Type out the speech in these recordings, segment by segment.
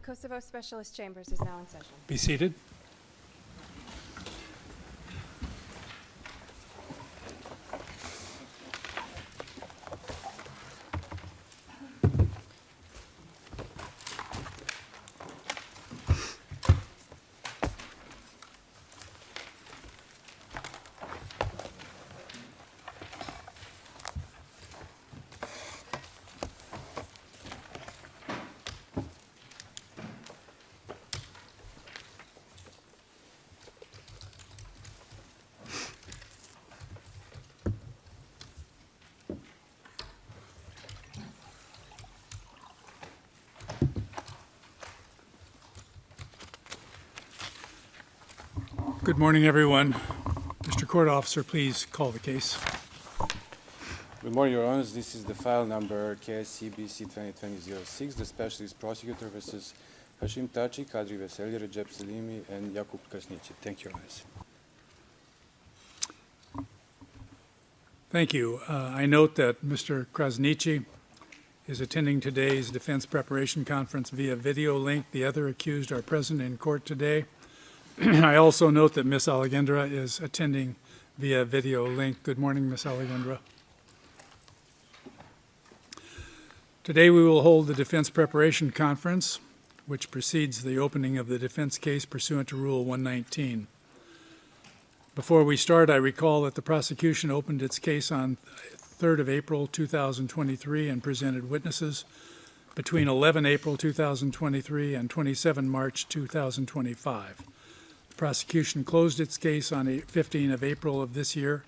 Kosovo Specialist Chambers is now in session. Be seated. Good morning, everyone. Mr. Court Officer, please call the case. Good morning, Your Honors. This is the file number KSCBC 2020-06, the Specialist Prosecutor versus Hashim Thaçi, Kadri Veseli, Recep Salimi, and Jakub Krasniqi. Thank you, Your Honors. Thank you. I note that Mr. Krasniqi is attending today's defense preparation conference via video link. The other accused are present in court today. I also note that Ms. Alejandra is attending via video link. Good morning, Ms. Alejandra. Today we will hold the defense preparation conference, which precedes the opening of the defense case pursuant to Rule 119. Before we start, I recall that the prosecution opened its case on 3rd of April 2023 and presented witnesses between 11 April 2023 and 27 March 2025. The prosecution closed its case on 15 of April of this year,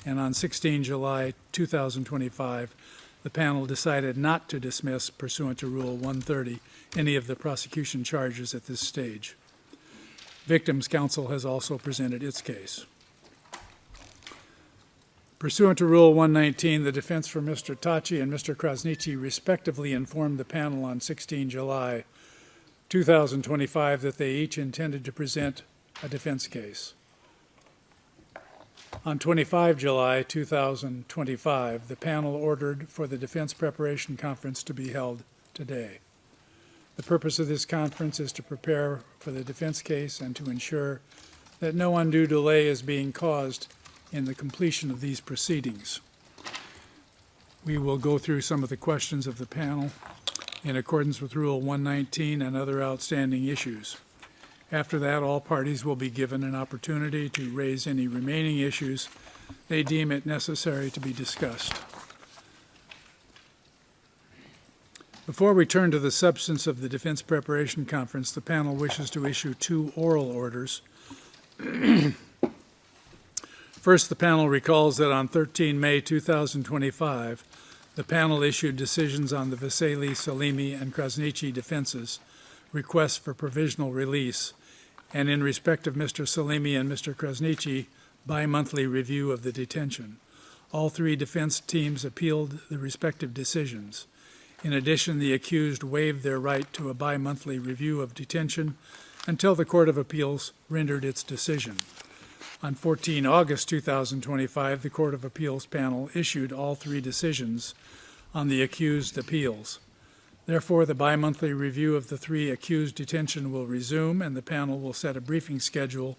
and on 16 July 2025, the panel decided not to dismiss, pursuant to Rule 130, any of the prosecution charges at this stage. Victims' Counsel has also presented its case. Pursuant to Rule 119, the defense for Mr. Thaçi and Mr. Krasniqi respectively informed the panel on 16 July 2025 that they each intended to present a defense case. On 25 July 2025, the panel ordered for the defense preparation conference to be held today. The purpose of this conference is to prepare for the defense case and to ensure that no undue delay is being caused in the completion of these proceedings. We will go through some of the questions of the panel in accordance with Rule 119 and other outstanding issues. After that, all parties will be given an opportunity to raise any remaining issues they deem it necessary to be discussed. Before we turn to the substance of the defense preparation conference, the panel wishes to issue two oral orders. First, the panel recalls that on 13 May 2025, the panel issued decisions on the Veseli, Salimi, and Krasniqi defenses, requests for provisional release, and in respect of Mr. Salimi and Mr. Krasniqi, bi-monthly review of the detention. All three defense teams appealed the respective decisions. In addition, the accused waived their right to a bi-monthly review of detention until the Court of Appeals rendered its decision. On 14 August 2025, the Court of Appeals panel issued all three decisions on the accused appeals. Therefore, the bi-monthly review of the three accused detention will resume, and the panel will set a briefing schedule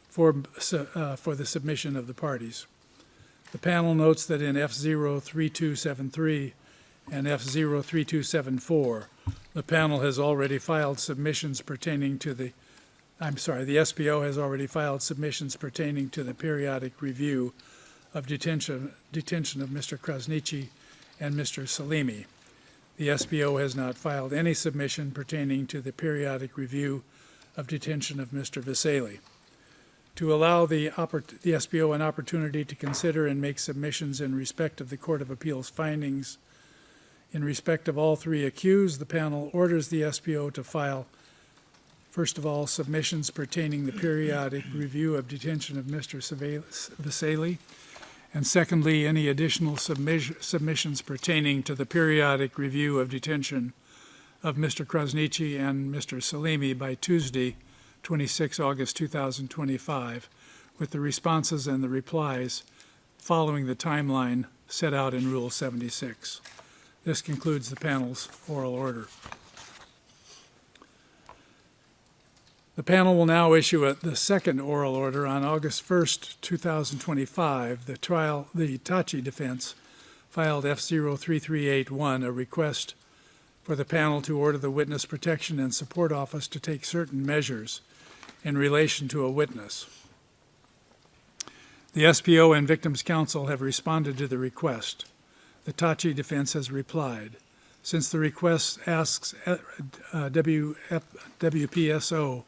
for the submission of the parties. The panel notes that in F03273 and F03274, the panel has already filed submissions pertaining to the SPO has already filed submissions pertaining to the periodic review of detention of Mr. Krasniqi and Mr. Salimi. The SPO has not filed any submission pertaining to the periodic review of detention of Mr. Veseli. To allow the SPO an opportunity to consider and make submissions in respect of the Court of Appeals findings in respect of all three accused, the panel orders the SPO to file, first of all, submissions pertaining to the periodic review of detention of Mr. Veseli, and secondly, any additional submissions pertaining to the periodic review of detention of Mr. Krasniqi and Mr. Salimi by Tuesday, 26 August 2025, with the responses and the replies following the timeline set out in Rule 76. This concludes the panel's oral order. The panel will now issue the second oral order on August 1st, 2025. The Thaçi defense filed F03381, a request for the panel to order the Witness Protection and Support Office to take certain measures in relation to a witness. The SPO and Victims' Counsel have responded to the request. The Thaçi defense has replied. Since the request asks WPSO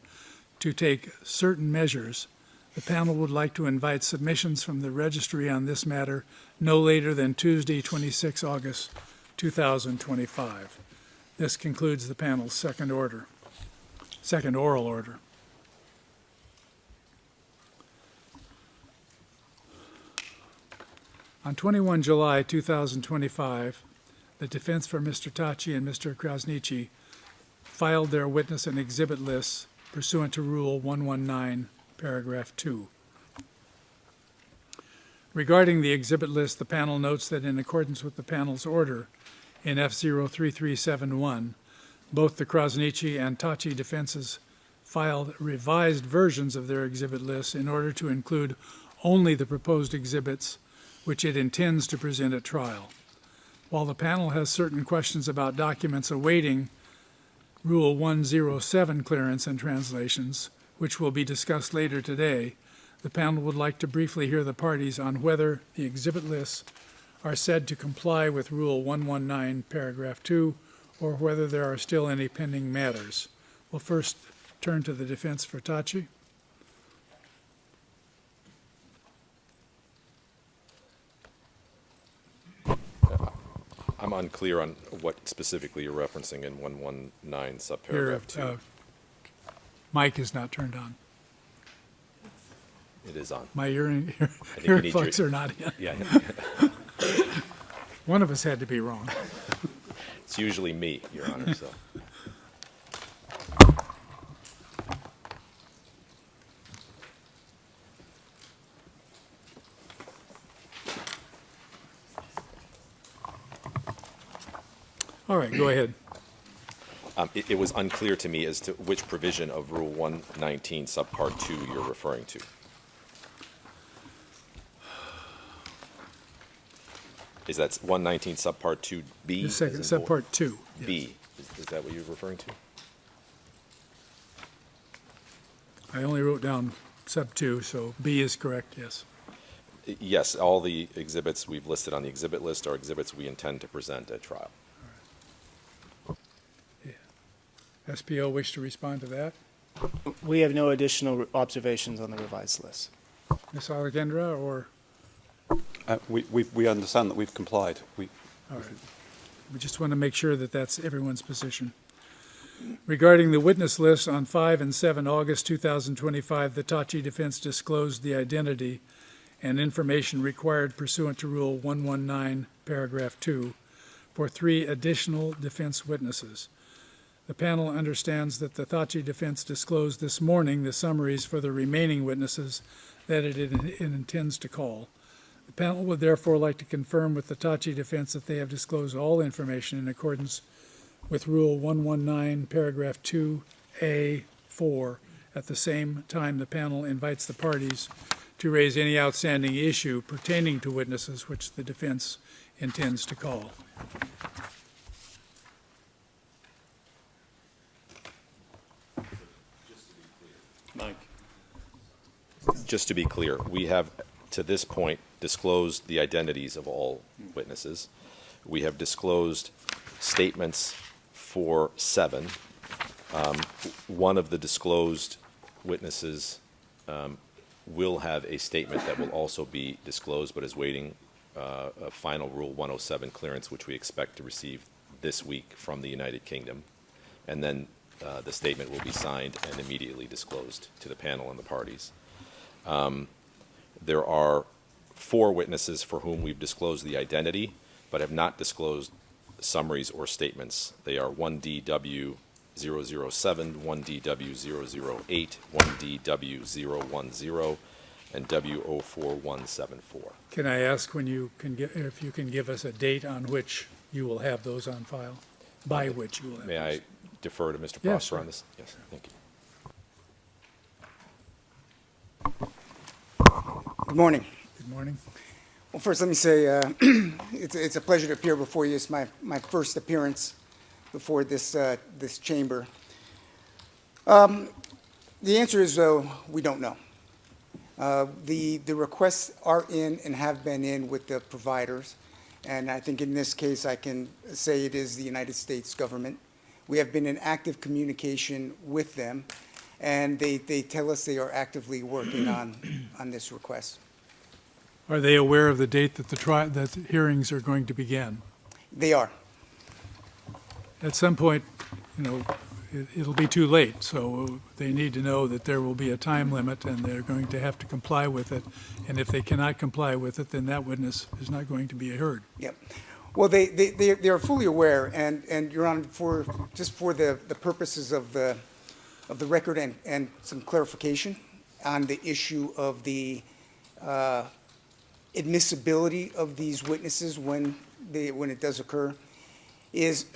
to take certain measures, the panel would like to invite submissions from the registry on this matter no later than Tuesday, 26 August 2025. This concludes the panel's second oral order. On 21 July 2025, the defense for Mr. Thaçi and Mr. Krasniqi filed their witness and exhibit lists pursuant to Rule 119, Paragraph 2. Regarding the exhibit list, the panel notes that in accordance with the panel's order in F03371, both the Krasniqi and Thaçi defenses filed revised versions of their exhibit lists in order to include only the proposed exhibits which it intends to present at trial. While the panel has certain questions about documents awaiting Rule 107 clearance and translations, which will be discussed later today, the panel would like to briefly hear the parties on whether the exhibit lists are said to comply with Rule 119, Paragraph 2, or whether there are still any pending matters. We'll first turn to the defense for Thaçi. I'm unclear on what specifically you're referencing in 119 subparagraph 2. Mic is not turned on. It is on. My you need earplugs are not in. Yeah. One of us had to be wrong. It's usually me, Your Honor, so. All right, go ahead. It was unclear to me as to which provision of Rule 119 subpart 2 you're referring to. Is that 119 subpart 2B? The second, subpart 2. B. Is that what you're referring to? I only wrote down sub 2, so B is correct, yes. Yes, all the exhibits we've listed on the exhibit list are exhibits we intend to present at trial. SPO wish to respond to that? We have no additional observations on the revised list. Ms. Alexandra, or? We understand that we've complied. All right. We just want to make sure that that's everyone's position. Regarding the witness list, on 5 and 7 August 2025, the Thaçi defense disclosed the identity and information required pursuant to Rule 119, Paragraph 2, for 3 additional defense witnesses. The panel understands that the Thaçi defense disclosed this morning the summaries for the remaining witnesses that it intends to call. The panel would therefore like to confirm with the Thaçi defense that they have disclosed all information in accordance with Rule 119, Paragraph 2A4. At the same time, the panel invites the parties to raise any outstanding issue pertaining to witnesses which the defense intends to call. Mike. Just to be clear, we have, to this point, disclosed the identities of all witnesses. We have disclosed statements for 7. One of the disclosed witnesses will have a statement that will also be disclosed, but is waiting a final Rule 107 clearance, which we expect to receive this week from the United Kingdom. And then the statement will be signed and immediately disclosed to the panel and the parties. There are 4 witnesses for whom we've disclosed the identity, but have not disclosed summaries or statements. They are 1DW007, 1DW008, 1DW010, and W04174. Can I ask when you can if you can give us a date on which you will have those on file? By which you will have May those? I defer to Mr. Yes, Prosper sir. on this? Yes, thank you. Good morning. Good morning. Well, first, let me say it's a pleasure to appear before you. It's my first appearance before this chamber. The answer is we don't know. The requests are in and have been in with the providers, and I think in this case I can say it is the United States government. We have been in active communication with them, and they tell us they are actively working on this request. Are they aware of the date that that the hearings are going to begin? They are. At some point, you know, it'll be too late, so they need to know that there will be a time limit and they're going to have to comply with it. And if they cannot comply with it, then that witness is not going to be heard. Yep. Well, they are fully aware, and Your Honor, for the purposes of the record and some clarification on the issue of the admissibility of these witnesses when it does occur, is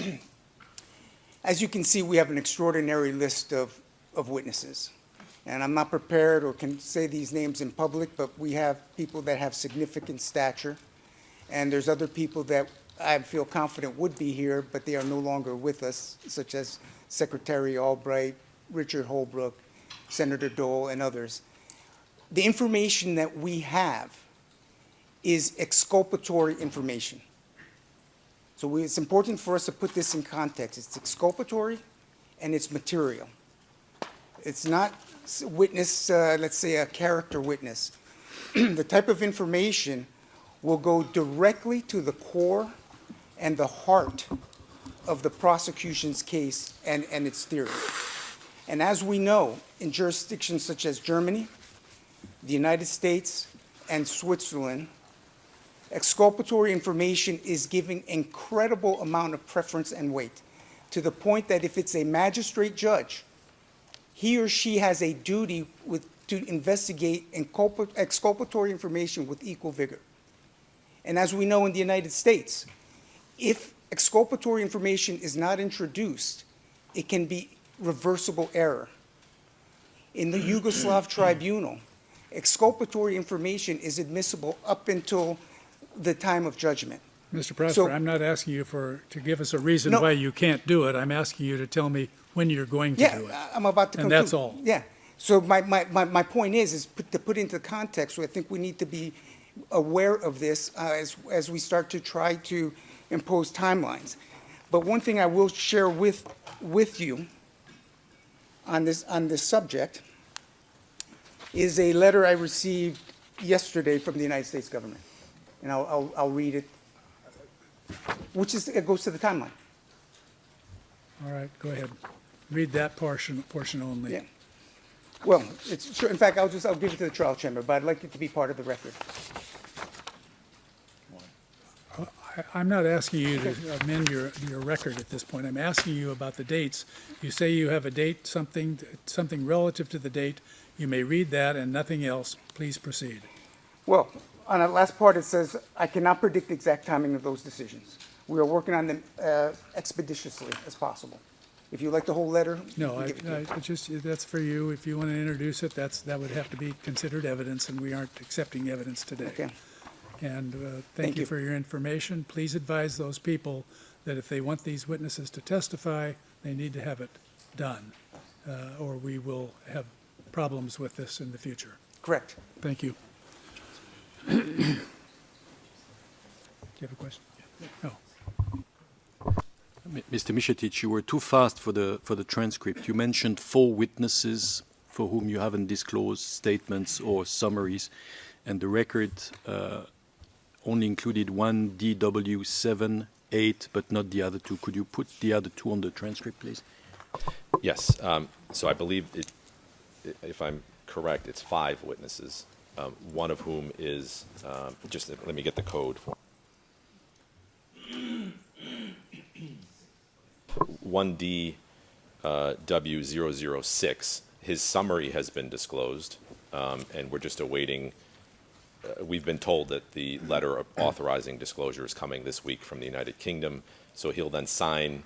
as you can see, we have an extraordinary list of witnesses. And I'm not prepared or can say these names in public, but we have people that have significant stature. And there's other people that I feel confident would be here, but they are no longer with us, such as Secretary Albright, Richard Holbrooke, Senator Dole, and others. The information that we have is exculpatory information. So it's important for us to put this in context. It's exculpatory and it's material. It's not witness, let's say a character witness. The type of information will go directly to the core and the heart of the prosecution's case and its theory. And as we know, in jurisdictions such as Germany, the United States, and Switzerland, exculpatory information is given incredible amount of preference and weight, to the point that if it's a magistrate judge, he or she has a duty to investigate exculpatory information with equal vigor. And as we know in the United States, if exculpatory information is not introduced, it can be reversible error. In the Yugoslav tribunal, exculpatory information is admissible up until the time of judgment. Mr. Prosper, So- I'm not asking you to give us a reason why you can't do it. I'm asking you to tell me when you're going to do it. Yeah, I'm about to And conclude. that's all. Yeah. So my point is to put into context, so I think we need to be aware of this as we start to try to impose timelines. But one thing I will share with you on this subject is a letter I received yesterday from the United States government. And I'll read it, it goes to the timeline. All right, go ahead. Read that portion only. Yeah. Well, it's sure. In fact, I'll give it to the trial chamber, but I'd like it to be part of the record. I'm not asking you to amend your record at this point. I'm asking you about the dates. You say you have a date, something relative to the date. You may read that and nothing else. Please proceed. Well, on the last part, it says, I cannot predict the exact timing of those decisions. We are working on them expeditiously as possible. If you like the whole letter, No, you can give it to me. that's for you. If you want to introduce it, that would have to be considered evidence, and we aren't accepting evidence today. Okay. And thank Thank you you. for your information. Please advise those people that if they want these witnesses to testify, they need to have it done, or we will have problems with this in the future. Correct. Thank you. Do you have a question? No. Mr. Michetic, you were too fast for the transcript. You mentioned 4 witnesses for whom you haven't disclosed statements or summaries, and the record only included one DW7, 8, but not the other 2. Could you put the other 2 on the transcript, please? Yes. So I believe, if I'm correct, it's 5 witnesses, one of whom is, just let me get the code for 1DW006. His summary has been disclosed, and we're just awaiting. We've been told that the letter of authorizing disclosure is coming this week from the United Kingdom, so he'll then sign.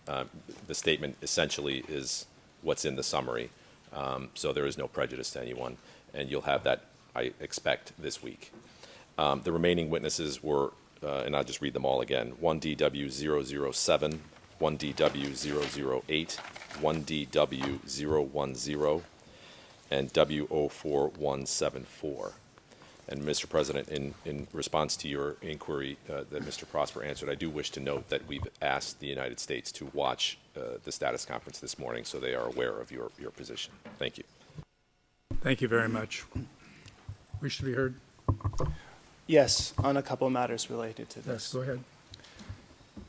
The statement essentially is what's in the summary, so there is no prejudice to anyone, and you'll have that, I expect, this week. The remaining witnesses were, and I'll just read them all again, 1DW007, 1DW008, 1DW010, and W04174. And Mr. President, in response to your inquiry that Mr. Prosper answered, I do wish to note that we've asked the United States to watch the status conference this morning so they are aware of your position. Thank you. Thank you very much. Wish to be heard? Yes, on a couple matters related to Yes, this. go ahead.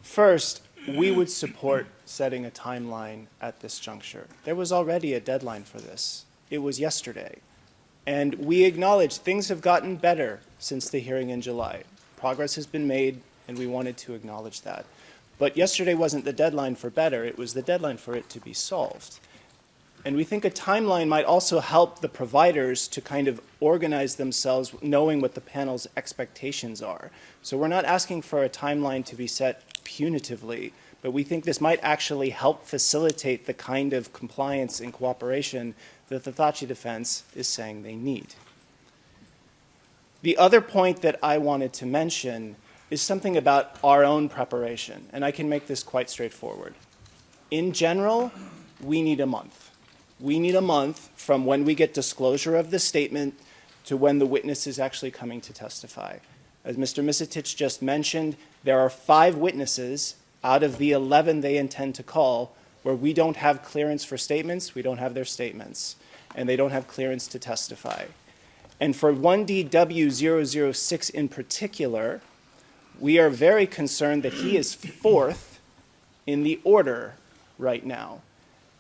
First, we would support setting a timeline at this juncture. There was already a deadline for this. It was yesterday. And we acknowledge things have gotten better since the hearing in July. Progress has been made, and we wanted to acknowledge that. But yesterday wasn't the deadline for better, it was the deadline for it to be solved. And we think a timeline might also help the providers to kind of organize themselves, knowing what the panel's expectations are. So we're not asking for a timeline to be set punitively, but we think this might actually help facilitate the kind of compliance and cooperation that the Thaçi defense is saying they need. The other point that I wanted to mention is something about our own preparation, and I can make this quite straightforward. In general, we need a month. We need a month from when we get disclosure of the statement to when the witness is actually coming to testify. As Mr. Misitich just mentioned, there are 5 witnesses out of the 11 they intend to call where we don't have clearance for statements, we don't have their statements, and they don't have clearance to testify. And for 1DW006 in particular, we are very concerned that he is 4th in the order right now.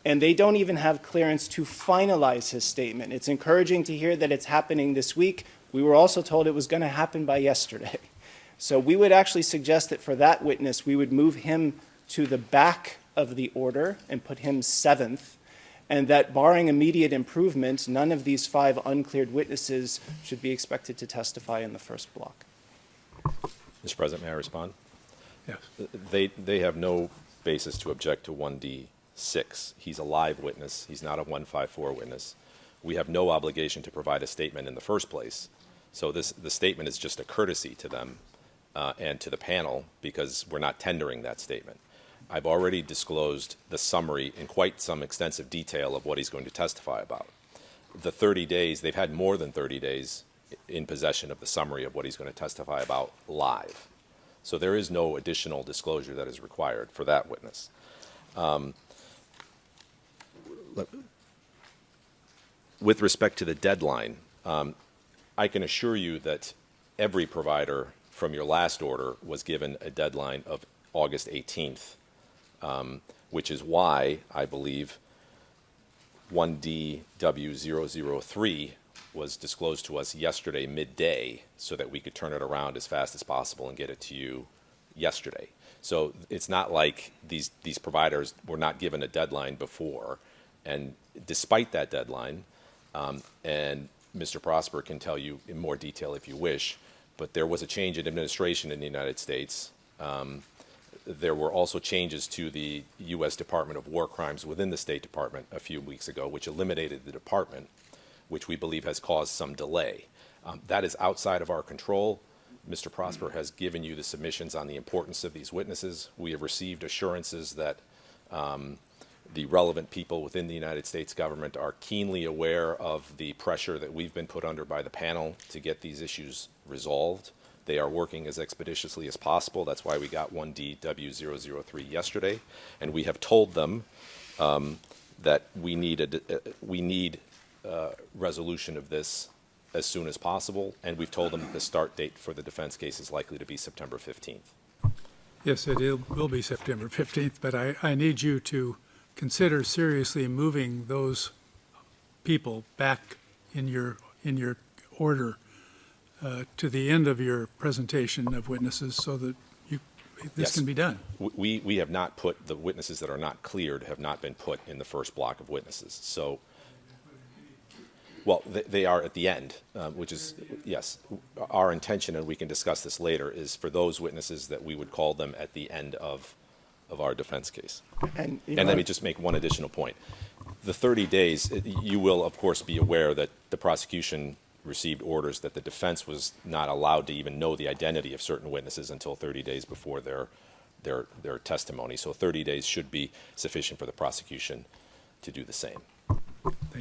And they don't even have clearance to finalize his statement. It's encouraging to hear that it's happening this week. We were also told it was going to happen by yesterday. So we would actually suggest that for that witness, we would move him to the back of the order and put him 7th, and that barring immediate improvement, none of these 5 uncleared witnesses should be expected to testify in the first block. Mr. President, may I respond? Yes. They have no basis to object to 1D6. He's a live witness. He's not a 154 witness. We have no obligation to provide a statement in the first place. So the statement is just a courtesy to them and to the panel because we're not tendering that statement. I've already disclosed the summary in quite some extensive detail of what he's going to testify about. The 30 days, they've had more than 30 days in possession of the summary of what he's going to testify about live. So there is no additional disclosure that is required for that witness. With respect to the deadline, I can assure you that every provider from your last order was given a deadline of August 18th, which is why I believe 1DW003 was disclosed to us yesterday midday so that we could turn it around as fast as possible and get it to you yesterday. So it's not like these providers were not given a deadline before. And despite that deadline, and Mr. Prosper can tell you in more detail if you wish, but there was a change in administration in the United States. There were also changes to the U.S. Department of War Crimes within the State Department a few weeks ago, which eliminated the department, which we believe has caused some delay. That is outside of our control. Mr. Prosper has given you the submissions on the importance of these witnesses. We have received assurances that the relevant people within the United States government are keenly aware of the pressure that we've been put under by the panel to get these issues resolved. They are working as expeditiously as possible. That's why we got 1DW003 yesterday. And we have told them that we need resolution of this as soon as possible. And we've told them that the start date for the defense case is likely to be September 15th. Yes, it will be September 15th, but I need you to consider seriously moving those people back in your order to the end of your presentation of witnesses so that this can be done. We have not put the witnesses that are not cleared have not been put in the first block of witnesses. So, well, they are at the end, which is, yes, our intention, and we can discuss this later, is for those witnesses that we would call them at the end of our defense case. And let me just make one additional point. The 30 days, you will, of course, be aware that the prosecution received orders that the defense was not allowed to even know the identity of certain witnesses until 30 days before their testimony. So 30 days should be sufficient for the prosecution to do the same.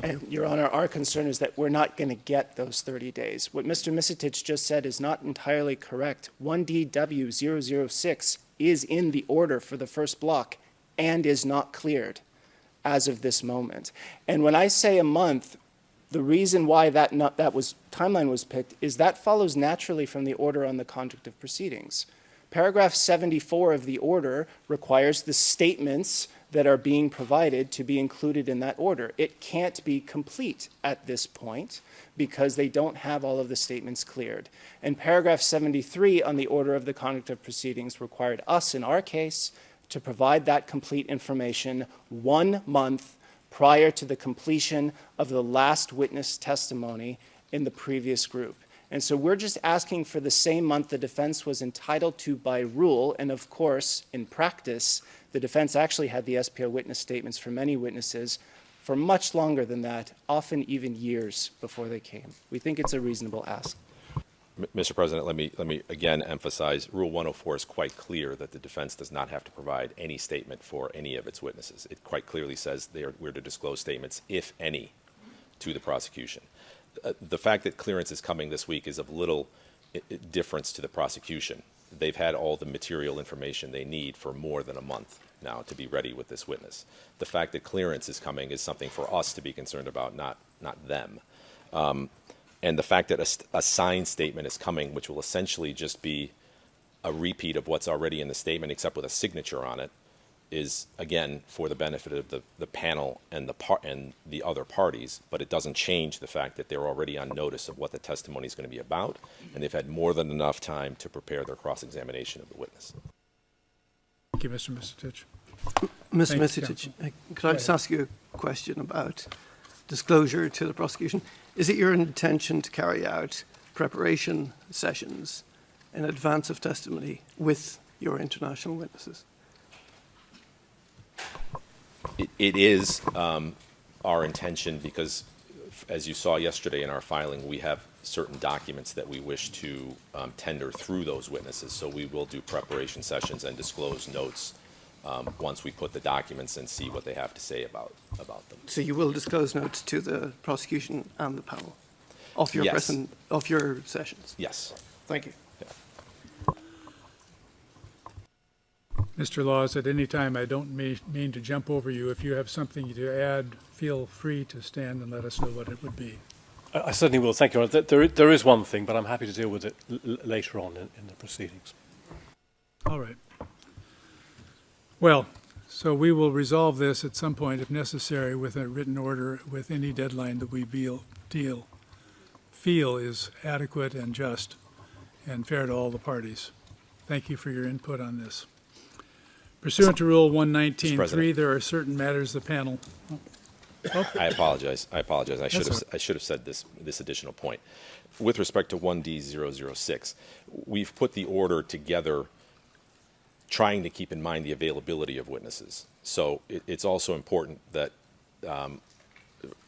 And, Your Honor, our concern is that we're not going to get those 30 days. What Mr. Misitich just said is not entirely correct. 1DW006 is in the order for the first block and is not cleared as of this moment. And when I say a month, the reason why that timeline was picked is that follows naturally from the order on the conduct of proceedings. Paragraph 74 of the order requires the statements that are being provided to be included in that order. It can't be complete at this point because they don't have all of the statements cleared. And paragraph 73 on the order of the conduct of proceedings required us, in our case, to provide that complete information 1 month prior to the completion of the last witness testimony in the previous group. And so we're just asking for the same month the defense was entitled to by rule, and of course, in practice, the defense actually had the SPO witness statements for many witnesses for much longer than that, often even years before they came. We think it's a reasonable ask. Mr. President, let me again emphasize, Rule 104 is quite clear that the defense does not have to provide any statement for any of its witnesses. It quite clearly says we're to disclose statements, if any, to the prosecution. The fact that clearance is coming this week is of little difference to the prosecution. They've had all the material information they need for more than a month now to be ready with this witness. The fact that clearance is coming is something for us to be concerned about, not them. And the fact that a signed statement is coming, which will essentially just be a repeat of what's already in the statement except with a signature on it, is, again, for the benefit of the panel and the other parties, but it doesn't change the fact that they're already on notice of what the testimony is going to be about, and they've had more than enough time to prepare their cross-examination of the witness. Thank you, Mr. Misitich. Mr. Thank you, Misitich, could I just ask you a question about disclosure to the prosecution? Is it your intention to carry out preparation sessions in advance of testimony with your international witnesses? It is our intention because, as you saw yesterday in our filing, we have certain documents that we wish to tender through those witnesses. So we will do preparation sessions and disclose notes once we put the documents and see what they have to say about them. So you will disclose notes to the prosecution and the panel of your Yes. of your sessions? Yes. Thank you. Mr. Laws, at any time, I don't mean to jump over you. If you have something to add, feel free to stand and let us know what it would be. I certainly will. Thank you, Your Honour. There is one thing, but I'm happy to deal with it later on in the proceedings. All right. Well, so we will resolve this at some point, if necessary, with a written order with any deadline that we feel is adequate and just and fair to all the parties. Thank you for your input on this. Pursuant to Rule 119.3, there are certain matters the panel. I apologize. I should have said this additional point. With respect to 1D006, we've put the order together trying to keep in mind the availability of witnesses. So it's also important that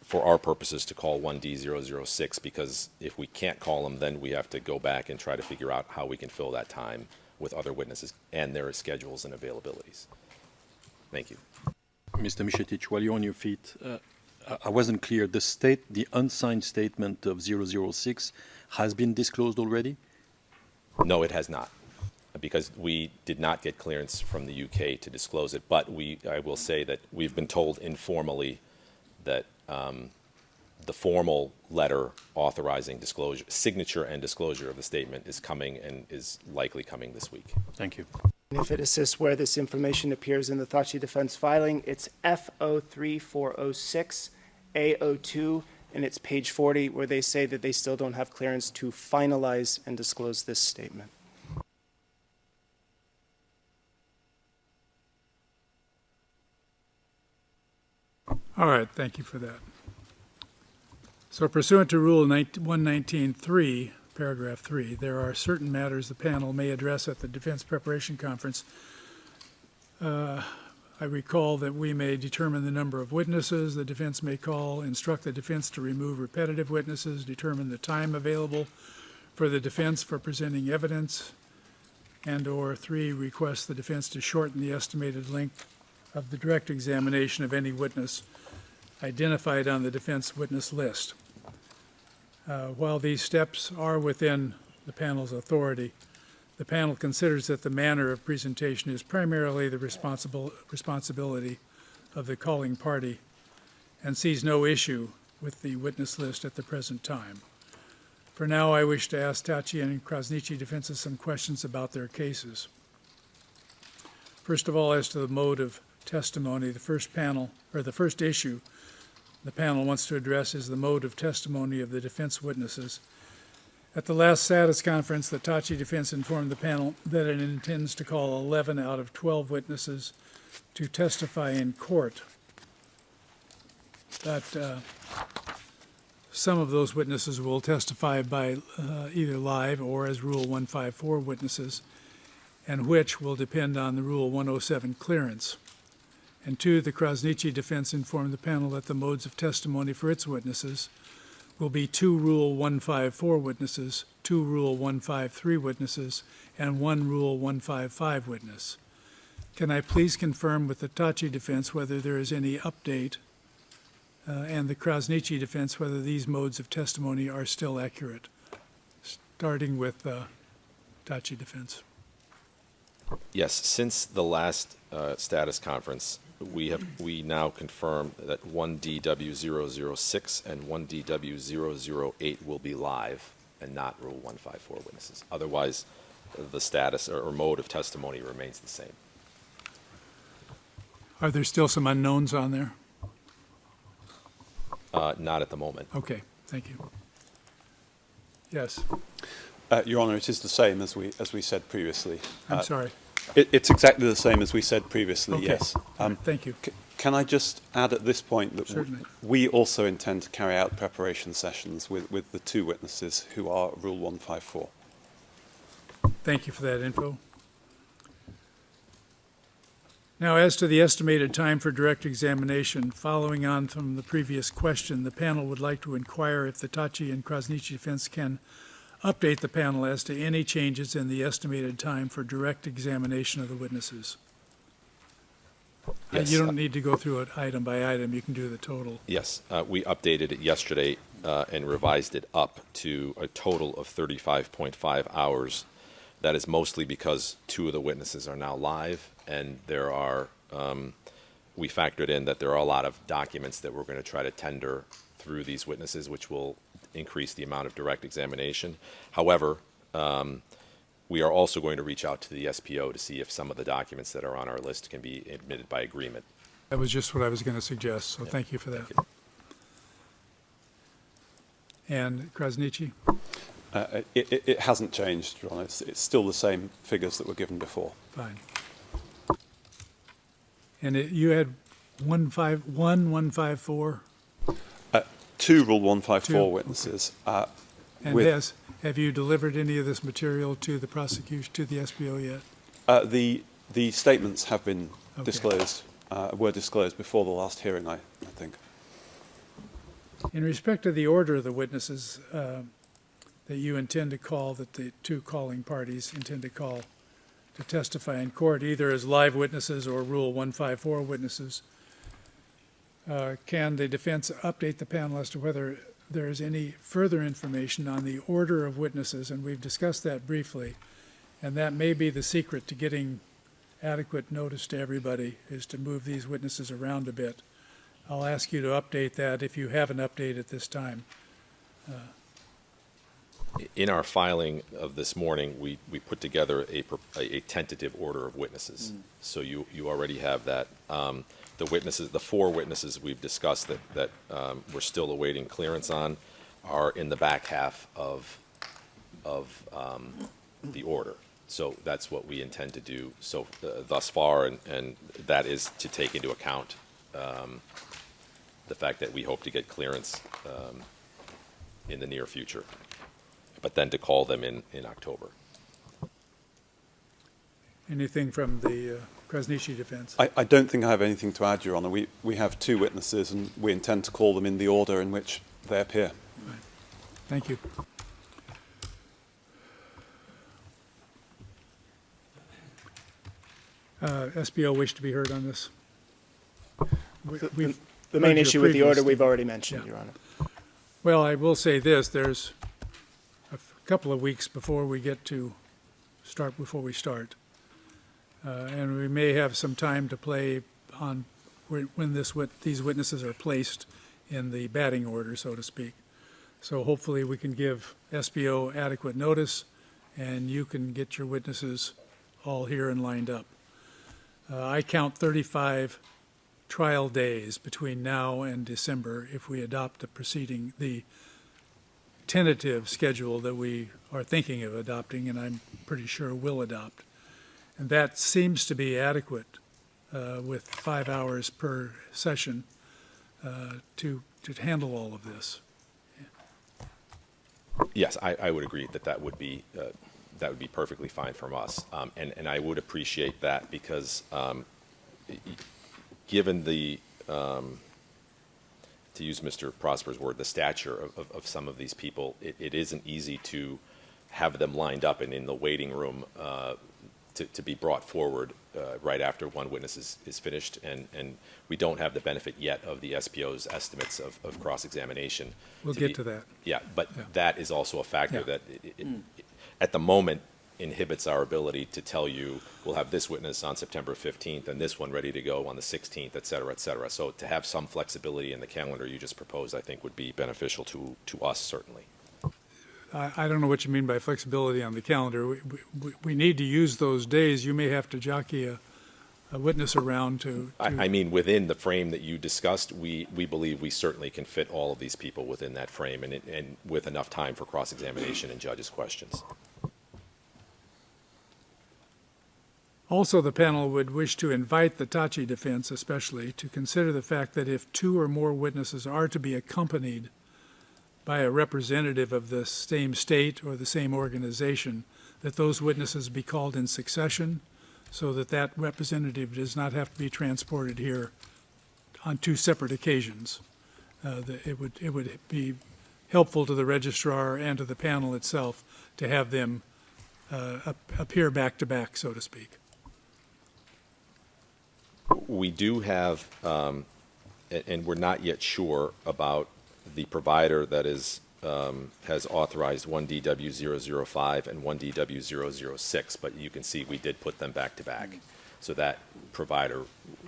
for our purposes to call 1D006, because if we can't call them, then we have to go back and try to figure out how we can fill that time with other witnesses and their schedules and availabilities. Thank you. Mr. Misitich, while you're on your feet, I wasn't clear. The unsigned statement of 006 has been disclosed already? No, it has not, because we did not get clearance from the UK to disclose it. But I will say that we've been told informally that the formal letter authorizing disclosure, signature and disclosure of the statement is coming and is likely coming this week. Thank you. And if it assists where this information appears in the Thaçi defense filing, it's F03406 A02, and it's page 40, where they say that they still don't have clearance to finalize and disclose this statement. All right, thank you for that. So pursuant to Rule 119.3, paragraph 3, there are certain matters the panel may address at the Defense Preparation Conference. I recall that we may determine the number of witnesses the defense may call, instruct the defense to remove repetitive witnesses, determine the time available for the defense for presenting evidence, and/or 3, request the defense to shorten the estimated length of the direct examination of any witness identified on the defense witness list. While these steps are within the panel's authority, the panel considers that the manner of presentation is primarily the responsibility of the calling party and sees no issue with the witness list at the present time. For now, I wish to ask Thaçi and Krasniqi defenses some questions about their cases. First of all, as to the mode of testimony, the first issue the panel wants to address is the mode of testimony of the defense witnesses. At the last status conference, the Thaçi defense informed the panel that it intends to call 11 out of 12 witnesses to testify in court. But some of those witnesses will testify by either live or as Rule 154 witnesses, and which will depend on the Rule 107 clearance. And 2, the Krasniqi defense informed the panel that the modes of testimony for its witnesses will be 2 Rule 154 witnesses, 2 Rule 153 witnesses, and 1 Rule 155 witness. Can I please confirm with the Thaçi defense whether there is any update and the Krasniqi defense whether these modes of testimony are still accurate? Starting with Thaçi defense. Yes, since the last status conference, we now confirm that 1DW006 and 1DW008 will be live and not Rule 154 witnesses. Otherwise, the status or mode of testimony remains the same. Are there still some unknowns on there? Not at the moment. Okay, thank you. Yes, Your Honour, it is the same as we said previously. I'm sorry. It's exactly the same as we said previously, Okay. yes. Thank you. Can I just add at this point that Certainly. we also intend to carry out preparation sessions with the 2 witnesses who are Rule 154. Thank you for that info. Now, as to the estimated time for direct examination, following on from the previous question, the panel would like to inquire if the Thaçi and Krasniqi defense can update the panel as to any changes in the estimated time for direct examination of the witnesses. Yes. You don't need to go through it item by item. You can do the total. Yes, we updated it yesterday and revised it up to a total of 35.5 hours. That is mostly because 2 of the witnesses are now live, and there are, we factored in that there are a lot of documents that we're going to try to tender through these witnesses, which will increase the amount of direct examination. However, we are also going to reach out to the SPO to see if some of the documents that are on our list can be admitted by agreement. That was just what I was going to suggest, so thank you for that. Thank you. And Krasniqi? It hasn't changed, Your Honour. It's still the same figures that were given before. Fine. And you had 154? 2 Rule 154 2, witnesses. And have you delivered any of this material to the prosecution, to the SPO yet? The statements have been Okay. disclosed, were disclosed before the last hearing, I think. In respect to the order of the witnesses that you intend to call, that the 2 calling parties intend to call to testify in court, either as live witnesses or Rule 154 witnesses, can the defense update the panel as to whether there is any further information on the order of witnesses? And we've discussed that briefly, and that may be the secret to getting adequate notice to everybody, is to move these witnesses around a bit. I'll ask you to update that if you have an update at this time. In our filing of this morning, we put together a tentative order of witnesses. So you already have that. The witnesses, the 4 witnesses we've discussed that we're still awaiting clearance on, are in the back half of the order. So that's what we intend to do thus far, and that is to take into account the fact that we hope to get clearance in the near future, but then to call them in October. Anything from the Krasniqi defense. I don't think I have anything to add, Your Honour. We have two witnesses, and we intend to call them in the order in which they appear. Right. Thank you. SBO wish to be heard on this? The main issue with the order we've already mentioned, Yeah. Your Honor. Well, I will say this, there's a couple of weeks before we get to start, and we may have some time to play on when these witnesses are placed in the batting order, so to speak. So hopefully we can give SBO adequate notice, and you can get your witnesses all here and lined up. I count 35 trial days between now and December if we adopt the tentative schedule that we are thinking of adopting, and I'm pretty sure will adopt. And that seems to be adequate with 5 hours per session to handle all of this. Yes, I would agree that would be perfectly fine from us, and I would appreciate that because given the to use Mr. Prosper's word, the stature of some of these people, it isn't easy to have them lined up and in the waiting room to be brought forward right after one witness is finished, and we don't have the benefit yet of the SPO's estimates of cross-examination. We'll get to that. Yeah, but that is also a factor Yeah. that at the moment inhibits our ability to tell you we'll have this witness on September 15th and this one ready to go on the 16th, et cetera, et cetera. So to have some flexibility in the calendar you just proposed, I think would be beneficial to us, certainly. I don't know what you mean by flexibility on the calendar. We need to use those days. You may have to jockey a witness around to I mean, within the frame that you discussed, we believe we certainly can fit all of these people within that frame and with enough time for cross-examination and judges' questions. Also, the panel would wish to invite the Thaçi defense especially to consider the fact that if 2 or more witnesses are to be accompanied by a representative of the same state or the same organization, that those witnesses be called in succession so that that representative does not have to be transported here on 2 separate occasions. It would be helpful to the registrar and to the panel itself to have them appear back to back, so to speak. We do have, and we're not yet sure about the provider that is has authorized 1DW005 and 1DW006, but you can see we did put them back to back, so that provider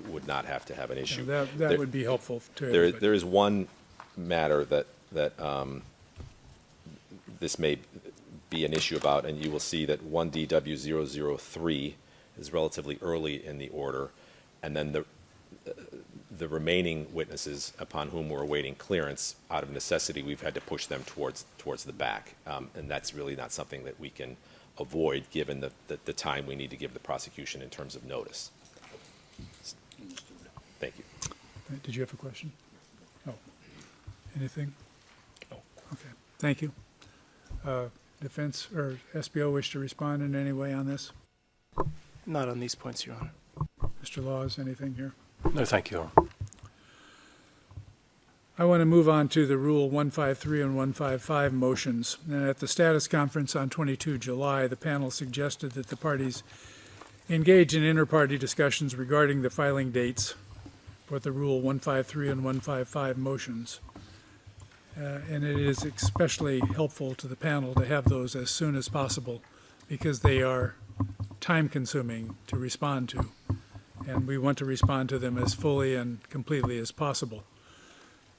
would not have to have an issue. That would be helpful to everybody. There is one matter that this may be an issue about, and you will see that 1DW003 is relatively early in the order, and then the remaining witnesses upon whom we're awaiting clearance, out of necessity, we've had to push them towards the back, and that's really not something that we can avoid given the time we need to give the prosecution in terms of notice. Thank you. Did you have a question? Oh, anything? Oh, okay. Thank you. Defense or SBO wish to respond in any way on this? Not on these points, Your Honor. Mr. Laws, anything here? No, thank you, Your Honor. I want to move on to the Rule 153 and 155 motions. And at the status conference on 22 July, the panel suggested that the parties engage in inter-party discussions regarding the filing dates for the Rule 153 and 155 motions. And it is especially helpful to the panel to have those as soon as possible because they are time-consuming to respond to. And we want to respond to them as fully and completely as possible.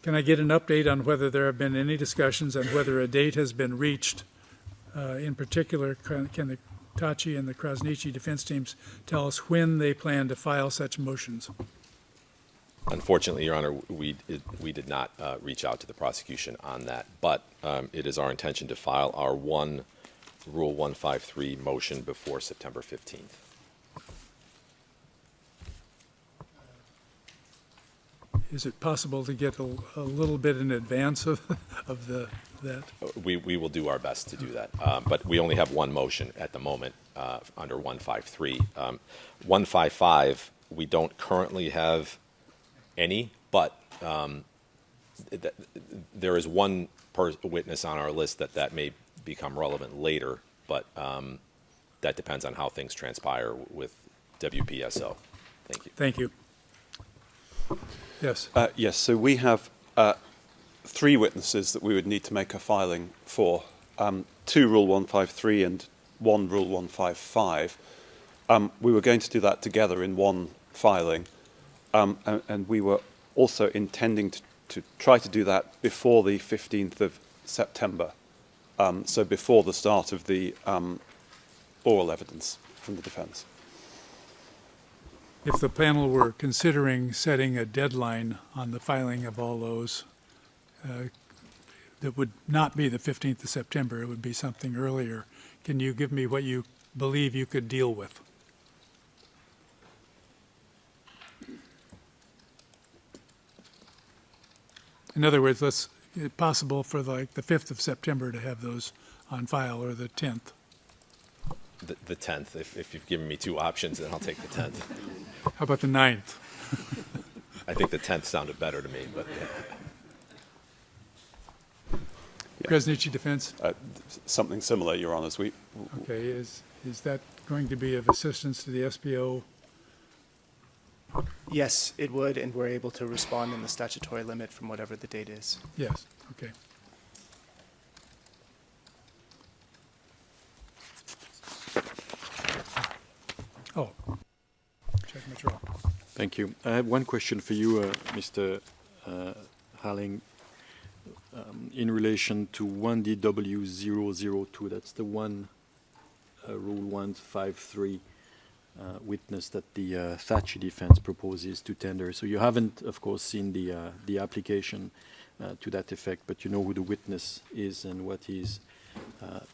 Can I get an update on whether there have been any discussions and whether a date has been reached? In particular, can the Thaçi and the Krasniqi defense teams tell us when they plan to file such motions? Unfortunately, Your Honor, we did not reach out to the prosecution on that, but it is our intention to file our Rule 153 motion before September 15th. Is it possible to get a little bit in advance of that? We will do our best to do that, but we only have one motion at the moment, under 153. 155, we don't currently have any, but there is one witness on our list that may become relevant later, but that depends on how things transpire with WPSO. Thank you. Thank you. Yes. Yes, so we have 3 witnesses that we would need to make a filing for, 2 Rule 153 and 1 Rule 155. We were going to do that together in one filing, and we were also intending to try to do that before the 15th of September, so before the start of the oral evidence from the defence. If the panel were considering setting a deadline on the filing of all those, that would not be the 15th of September, it would be something earlier. Can you give me what you believe you could deal with? In other words, is it possible for like the 5th of September to have those on file, or the 10th? The 10th. If you've given me 2 options, then I'll take the 10th. How about the 9th? I think the 10th sounded better to me, but Krasniqi defense? Something similar, Your Honours. Okay, is that going to be of assistance to the SPO? Yes, it would, and we're able to respond in the statutory limit from whatever the date is. Yes, okay. Oh, check my draw. Thank you. I have one question for you, Mr. Halling, in relation to 1DW002. That's the one Rule 153 witness that the Thaçi defense proposes to tender. So you haven't, of course, seen the application to that effect, but you know who the witness is and what he's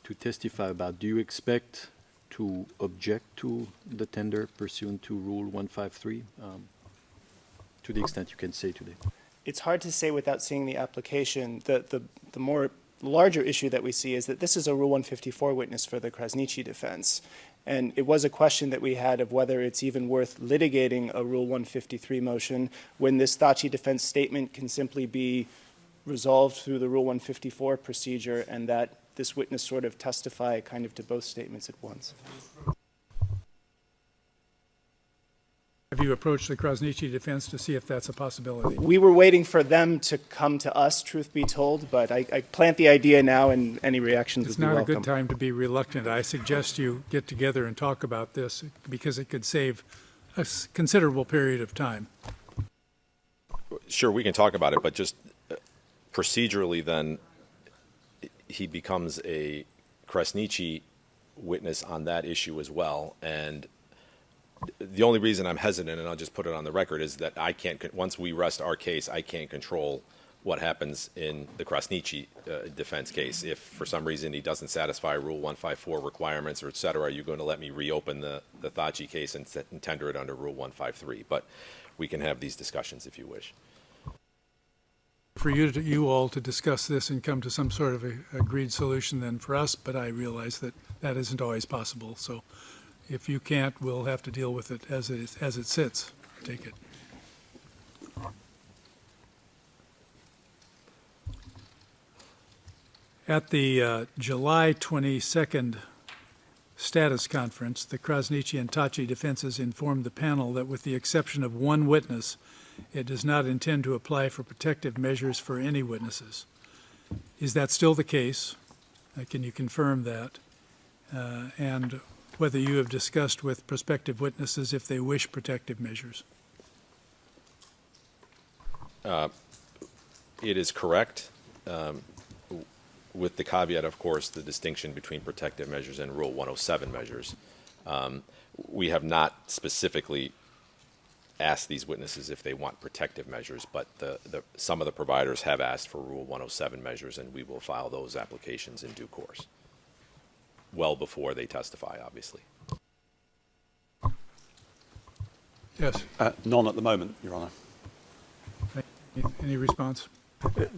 to testify about. Do you expect to object to the tender pursuant to Rule 153, to the extent you can say today? It's hard to say without seeing the application. The more larger issue that we see is that this is a Rule 154 witness for the Krasniqi defense. And it was a question that we had of whether it's even worth litigating a Rule 153 motion when this Thaçi defense statement can simply be resolved through the Rule 154 procedure, and that this witness sort of testify kind of to both statements at once. Have you approached the Krasniqi defense to see if that's a possibility? We were waiting for them to come to us, truth be told, but I plant the idea now, and any reactions It's would be not welcome. a good time to be reluctant. I suggest you get together and talk about this, because it could save a considerable period of time. sure, we can talk about it, but just procedurally then, he becomes a Krasniqi witness on that issue as well. And the only reason I'm hesitant, and I'll just put it on the record, is that I can't, once we rest our case, I can't control what happens in the Krasniqi defense case. If for some reason he doesn't satisfy Rule 154 requirements, or et cetera, are you going to let me reopen the Thaçi case and tender it under Rule 153? But we can have these discussions if you wish. For you all to discuss this and come to some sort of a agreed solution than for us, but I realize that that isn't always possible. So if you can't, we'll have to deal with it as it sits. Take it. At the July 22nd status conference, the Krasniqi and Thaçi defenses informed the panel that with the exception of one witness, it does not intend to apply for protective measures for any witnesses. Is that still the case? Can you confirm that? And whether you have discussed with prospective witnesses if they wish protective measures? It is correct, with the caveat, of course, the distinction between protective measures and Rule 107 measures. We have not specifically asked these witnesses if they want protective measures, but some of the providers have asked for Rule 107 measures, and we will file those applications in due course, well before they testify, obviously. Yes. None at the moment, Your Honour. Any response?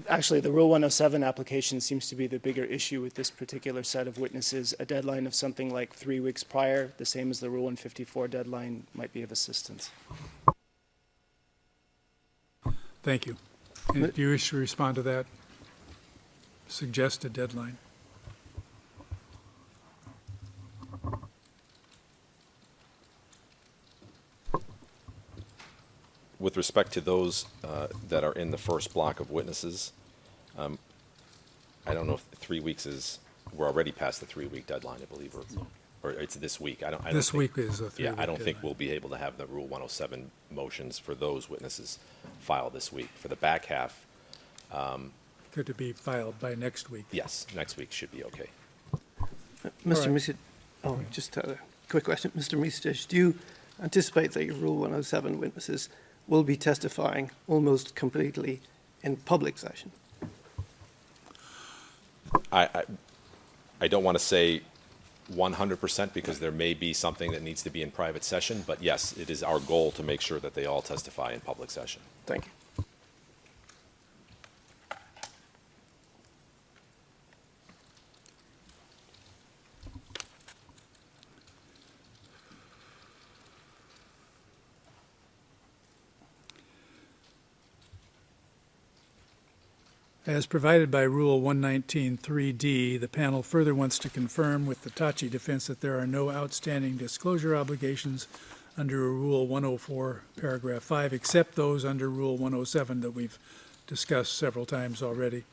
Actually, the Rule 107 application seems to be the bigger issue with this particular set of witnesses. A deadline of something like 3 weeks prior, the same as the Rule 154 deadline, might be of assistance. Thank you. And do you wish to respond to that suggested deadline? With respect to those that are in the first block of witnesses, I don't know if 3 weeks is, we're already past the 3-week deadline, I believe, or it's this week. I don't This think- week is a 3-week Yeah, I don't think deadline. we'll be able to have the Rule 107 motions for those witnesses filed this week. For the back half, Could it be filed by next week? yes, next week should be okay. Mr. right. Misich, just a quick question. Mr. Misich, do you anticipate that your Rule 107 witnesses will be testifying almost completely in public session? I don't want to say 100% because there may be something that needs to be in private session, but yes, it is our goal to make sure that they all testify in public session. Thank you. As provided by Rule 119.3D, the panel further wants to confirm with the Thaçi defense that there are no outstanding disclosure obligations under Rule 104, Paragraph 5, except those under Rule 107 that we've discussed several times already,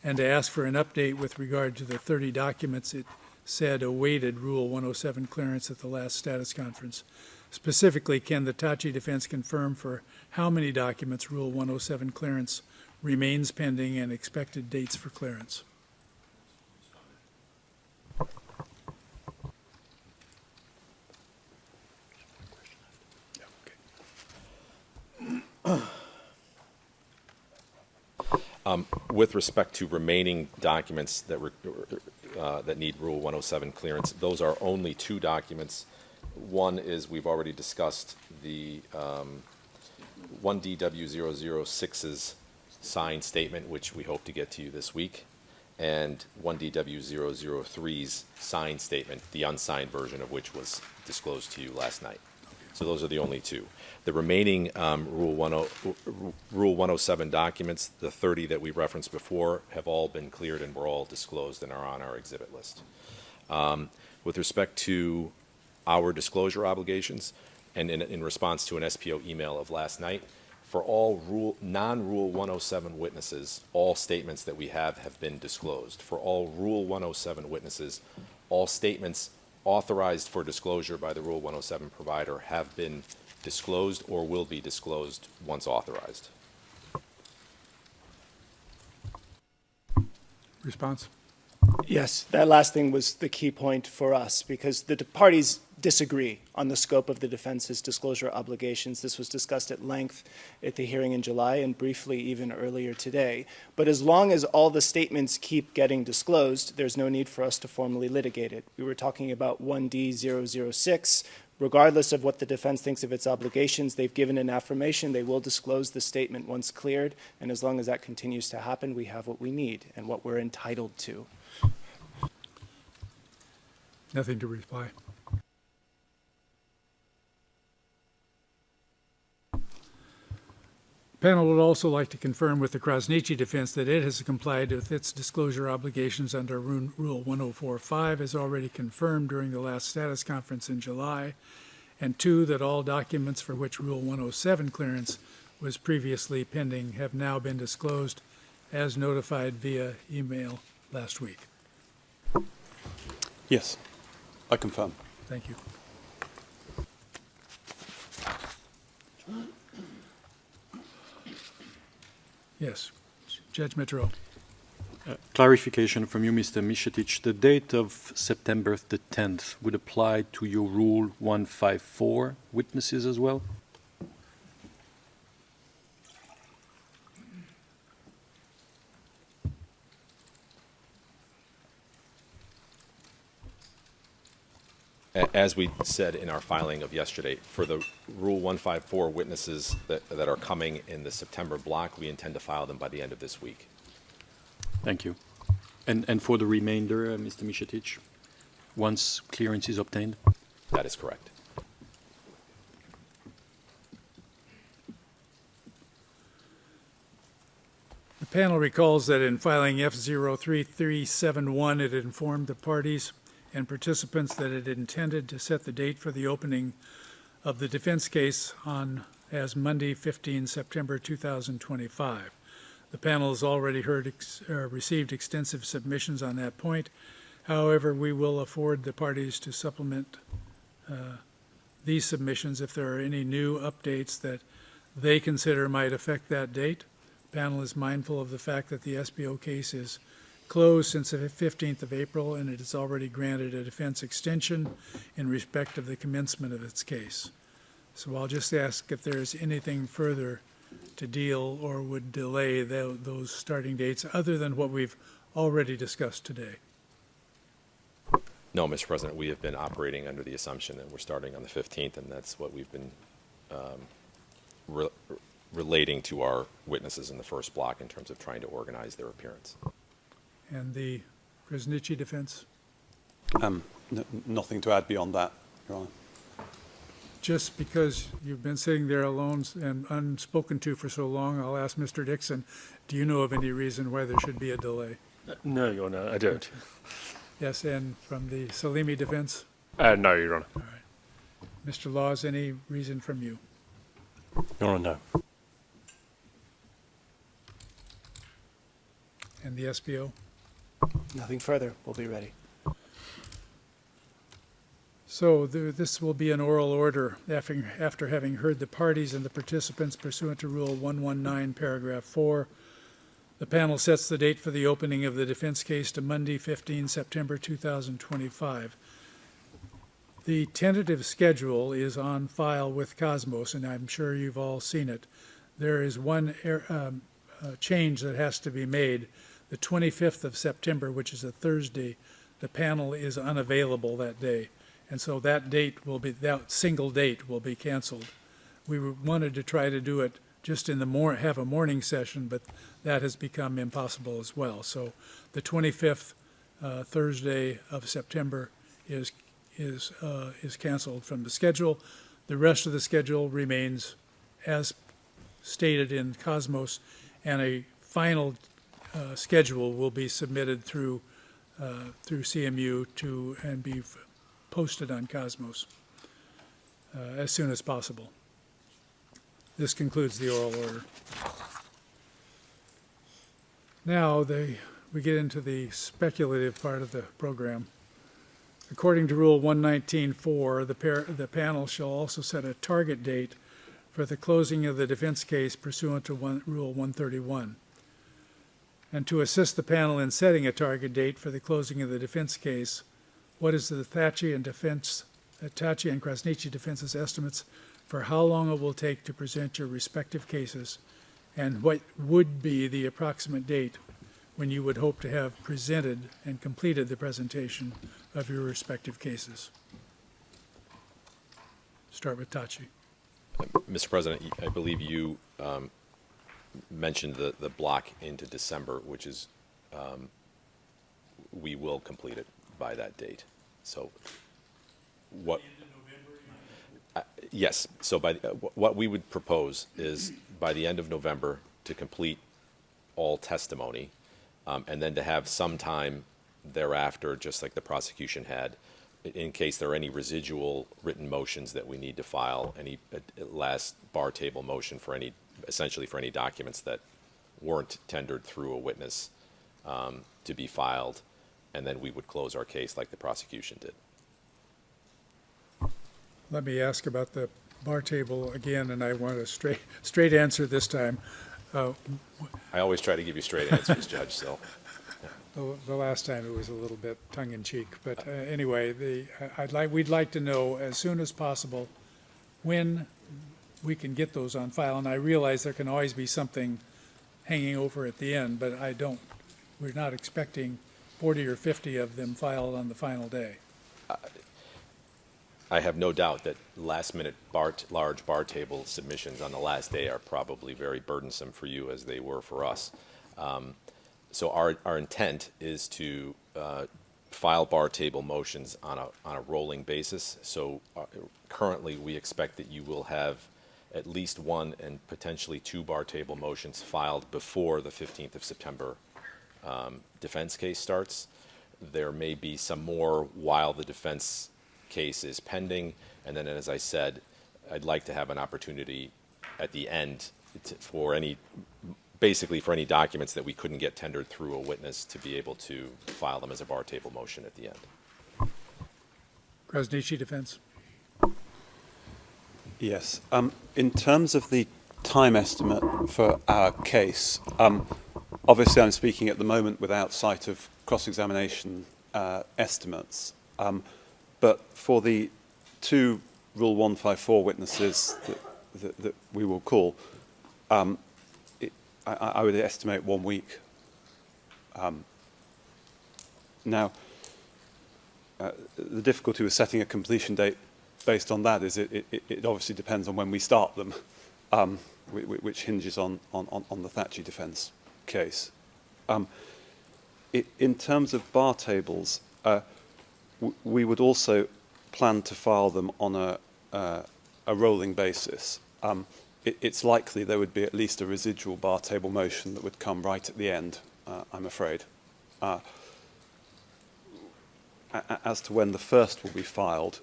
and to ask for an update with regard to the 30 documents it said awaited Rule 107 clearance at the last status conference. Specifically, can the Thaçi defense confirm for how many documents Rule 107 clearance remains pending and expected dates for clearance? With respect to remaining documents that that need Rule 107 clearance, those are only 2 documents. One is, we've already discussed, the 1DW006's signed statement, which we hope to get to you this week, and 1DW003's signed statement, the unsigned version of which was disclosed to you last night. So those are the only 2. The remaining Rule 107 documents, the 30 that we referenced before, have all been cleared and were all disclosed and are on our exhibit list. With respect to our disclosure obligations, and in response to an SPO email of last night, for all non-Rule 107 witnesses, all statements that we have been disclosed. For all Rule 107 witnesses, all statements authorized for disclosure by the Rule 107 provider have been disclosed or will be disclosed once authorized. Response? Yes, that last thing was the key point for us, because the parties disagree on the scope of the defense's disclosure obligations. This was discussed at length at the hearing in July and briefly even earlier today. But as long as all the statements keep getting disclosed, there's no need for us to formally litigate it. We were talking about 1D006. Regardless of what the defense thinks of its obligations, they've given an affirmation. They will disclose the statement once cleared. And as long as that continues to happen, we have what we need and what we're entitled to. Nothing to reply. Panel would also like to confirm with the Krasniqi defense that it has complied with its disclosure obligations under Rule 104.5 as already confirmed during the last status conference in July, and 2, that all documents for which Rule 107 clearance was previously pending have now been disclosed as notified via email last week. Yes, I confirm. Thank you. Yes, Judge Mitro. Clarification from you, Mr. Mishetic. The date of September the 10th would apply to your Rule 154 witnesses as well? As we said in our filing of yesterday, for the Rule 154 witnesses that are coming in the September block, we intend to file them by the end of this week. Thank you. And for the remainder, Mr. Micetic, once clearance is obtained? That is correct. The panel recalls that in filing F03371, it informed the parties and participants that it intended to set the date for the opening of the defense case as Monday, 15 September 2025. The panel has already received extensive submissions on that point. However, we will afford the parties to supplement these submissions if there are any new updates that they consider might affect that date. The panel is mindful of the fact that the SBO case is closed since the 15th of April, and it has already granted a defense extension in respect of the commencement of its case. So I'll just ask if there's anything further to deal or would delay those starting dates other than what we've already discussed today. No, Mr. President, we have been operating under the assumption that we're starting on the 15th, and that's what we've been relating to our witnesses in the first block in terms of trying to organize their appearance. And the Krasniqi defense? Nothing to add beyond that, Your Honor. Just because you've been sitting there alone and unspoken to for so long, I'll ask Mr. Dixon, do you know of any reason why there should be a delay? No, Your Honor, I don't. Yes, and from the Salimi defense? No, Your Honor. All right. Mr. Laws, any reason from you? Your Honor, no. And the SBO? Nothing further. We'll be ready. So this will be an oral order after having heard the parties and the participants pursuant to Rule 119, Paragraph 4. The panel sets the date for the opening of the defense case to Monday, 15 September 2025. The tentative schedule is on file with Cosmos, and I'm sure you've all seen it. There is one change that has to be made. The 25th of September, which is a Thursday, the panel is unavailable that day. And so that single date will be canceled. We wanted to try to do it just in the have a morning session, but that has become impossible as well. So the 25th Thursday of September is canceled from the schedule. The rest of the schedule remains as stated in Cosmos, and a final schedule will be submitted through CMU and be posted on Cosmos as soon as possible. This concludes the oral order. Now we get into the speculative part of the program. According to Rule 119.4, the panel shall also set a target date for the closing of the defense case pursuant to Rule 131. And to assist the panel in setting a target date for the closing of the defense case, what is the Thaçi and Krasniqi defense's estimates for how long it will take to present your respective cases, and what would be the approximate date when you would hope to have presented and completed the presentation of your respective cases? Start with Thaçi. Mr. President, I believe you mentioned the block into December, which is we will complete it by that date. So what? Yes. So what we would propose is by the end of November to complete all testimony, and then to have some time thereafter, just like the prosecution had, in case there are any residual written motions that we need to file, any last bar table motion for essentially for any documents that weren't tendered through a witness to be filed, and then we would close our case like the prosecution did. Let me ask about the bar table again, and I want a straight answer this time. I always try to give you straight answers, Judge, so. The last time it was a little bit tongue-in-cheek, but anyway, we'd like to know as soon as possible when we can get those on file, and I realize there can always be something hanging over at the end, but we're not expecting 40 or 50 of them filed on the final day. I have no doubt that last-minute large bar table submissions on the last day are probably very burdensome for you, as they were for us. So our intent is to file bar table motions on a rolling basis. So currently, we expect that you will have at least one and potentially two bar table motions filed before the 15th of September defense case starts. There may be some more while the defense case is pending, and then, as I said, I'd like to have an opportunity at the end for any documents that we couldn't get tendered through a witness to be able to file them as a bar table motion at the end. Krasniqi defense. Yes. In terms of the time estimate for our case, obviously I'm speaking at the moment without sight of cross-examination estimates. But for the two Rule 154 witnesses that we will call, I would estimate 1 week. Now, the difficulty with setting a completion date based on that is it obviously depends on when we start them, which hinges on the Thaçi defence case. In terms of bar tables, we would also plan to file them on a rolling basis. It's likely there would be at least a residual bar table motion that would come right at the end, I'm afraid. As to when the first will be filed,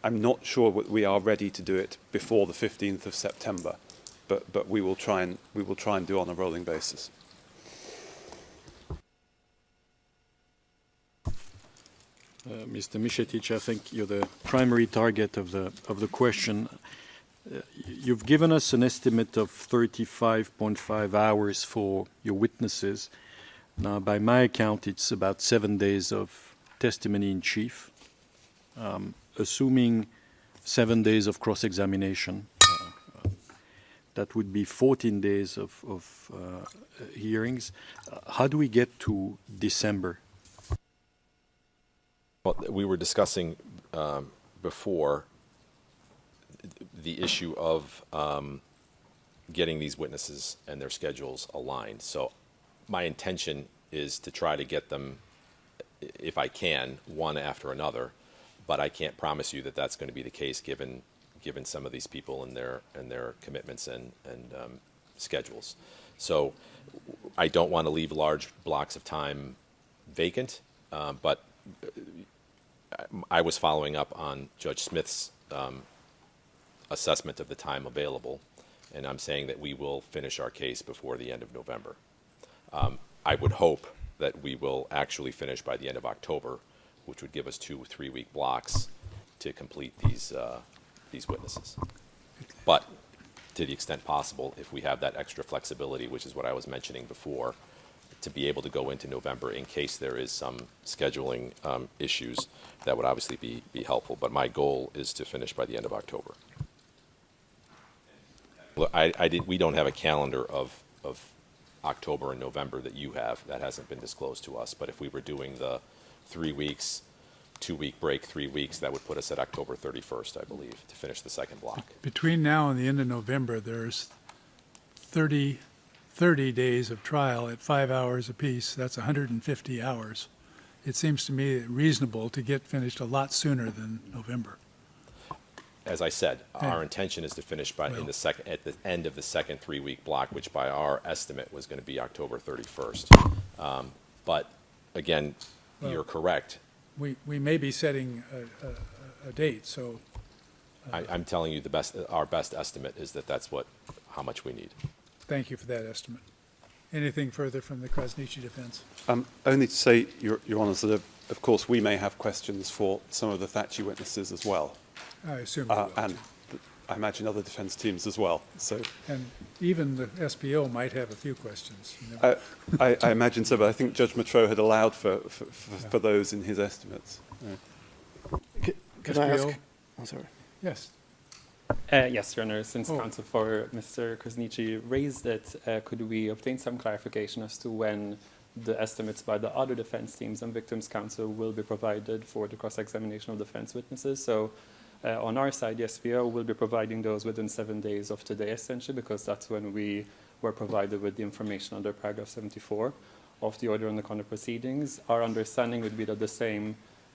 I'm not sure we are ready to do it before the 15th of September, but we will try and do on a rolling basis. Mr. Micetic, I think you're the primary target of the question. You've given us an estimate of 35.5 hours for your witnesses. Now, by my account, it's about 7 days of testimony in chief, assuming 7 days of cross-examination. That would be 14 days of hearings. How do we get to December? Well, we were discussing before the issue of getting these witnesses and their schedules aligned. So my intention is to try to get them, if I can, one after another, but I can't promise you that that's going to be the case given some of these people and their commitments and schedules. So I don't want to leave large blocks of time vacant, but I was following up on Judge Smith's assessment of the time available, and I'm saying that we will finish our case before the end of November. I would hope that we will actually finish by the end of October, which would give us 2 or 3 week blocks to complete these witnesses. But to the extent possible, if we have that extra flexibility, which is what I was mentioning before, to be able to go into November in case there is some scheduling issues, that would obviously be helpful. But my goal is to finish by the end of October. We don't have a calendar of October and November that you have. That hasn't been disclosed to us. But if we were doing the 3 weeks, 2 week break, 3 weeks, that would put us at October 31st, I believe, to finish the second block. Between now and the end of November, there's 30 days of trial at 5 hours apiece. That's 150 hours. It seems to me reasonable to get finished a lot sooner than November. As I said, our intention is to finish at the end of the second 3 week block, which by our estimate was going to be October 31st. But again, you're correct. We may be setting a date, so. I'm telling you our best estimate is that's how much we need. Thank you for that estimate. Anything further from the Krasniqi defense? Only to say, Your Honours, that of course we may have questions for some of the Thaçi witnesses as well. I assume you will. And I imagine other defence teams as well. So, and even the SPO might have a few questions. I imagine so, but I think Judge Matreau had allowed for those in his estimates. Can I ask? Oh, sorry. Yes. Yes, Your Honour, since counsel for Mr. Krasniqi raised it, could we obtain some clarification as to when the estimates by the other defense teams and victims' counsel will be provided for the cross-examination of defense witnesses. So on our side, the SPO will be providing those within 7 days of today, essentially, because that's when we were provided with the information under paragraph 74 of the order on the conduct proceedings. Our understanding would be that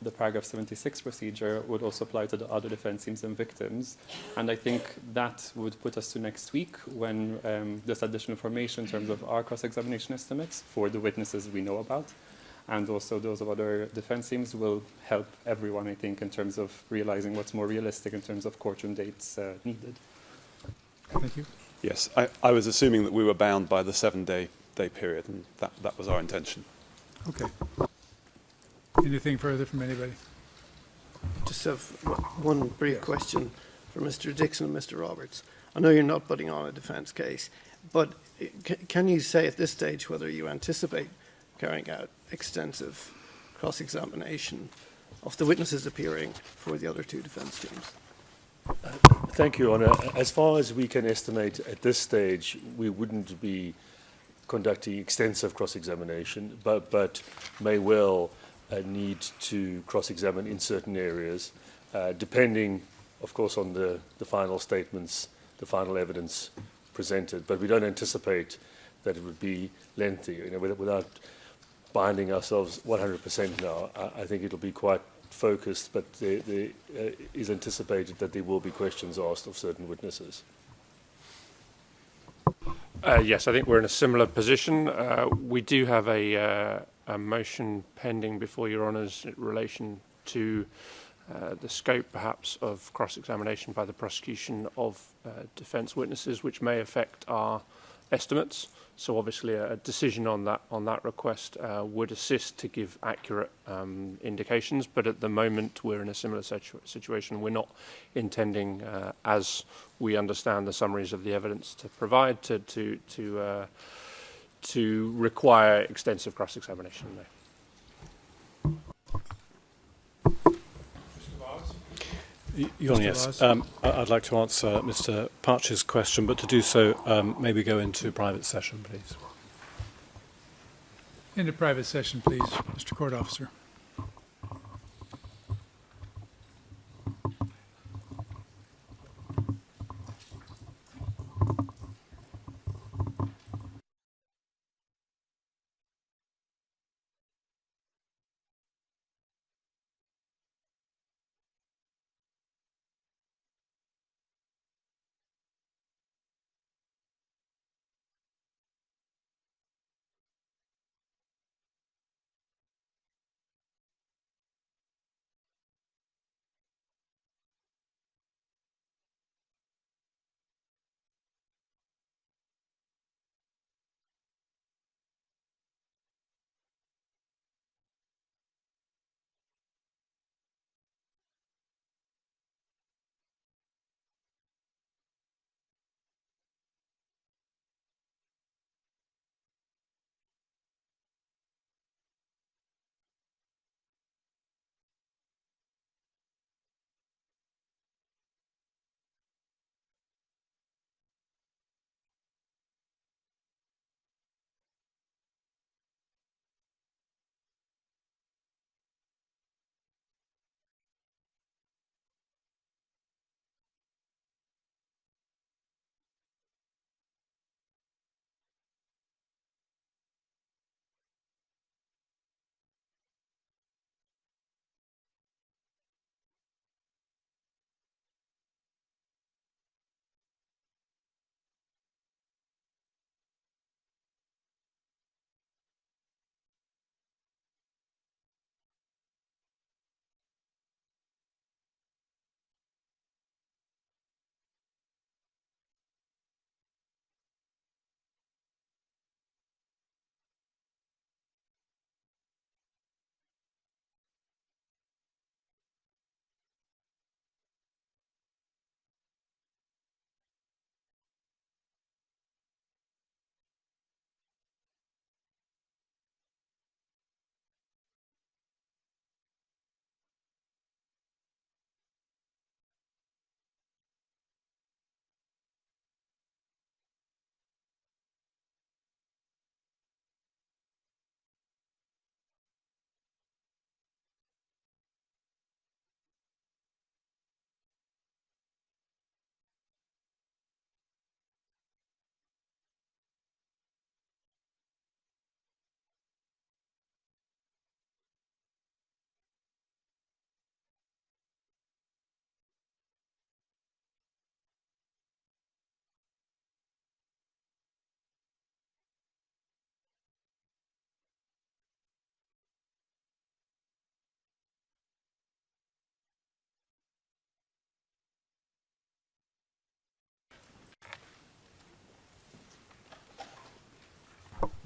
the paragraph 76 procedure would also apply to the other defense teams and victims. And I think that would put us to next week when there's additional information in terms of our cross-examination estimates for the witnesses we know about. And also those of other defense teams will help everyone, I think, in terms of realizing what's more realistic in terms of courtroom dates needed. Thank you. Yes, I was assuming that we were bound by the 7-day period, and that was our intention. Okay. Anything further from anybody? Just have one brief question for Mr. Dixon and Mr. Roberts. I know you're not putting on a defence case, but can you say at this stage whether you anticipate carrying out extensive cross-examination of the witnesses appearing for the other two defence teams? Thank you, Your Honour. As far as we can estimate at this stage, we wouldn't be conducting extensive cross-examination, but may well need to cross-examine in certain areas, depending, of course, on the final statements, the final evidence presented. But we don't anticipate that it would be lengthy. You know, without binding ourselves 100% now, I think it'll be quite focused, but there is anticipated that there will be questions asked of certain witnesses. Yes, I think we're in a similar position. We do have a motion pending before Your Honours in relation to the scope, perhaps, of cross-examination by the prosecution of defence witnesses, which may affect our estimates. So obviously a decision on that request would assist to give accurate indications, but at the moment we're in a similar situation. We're not intending, as we understand the summaries of the evidence to provide, to require extensive cross-examination. Your Honour, yes. I'd like to answer Mr. Parch's question, but to do so, maybe go into private session, please. Into private session, please, Mr. Court Officer.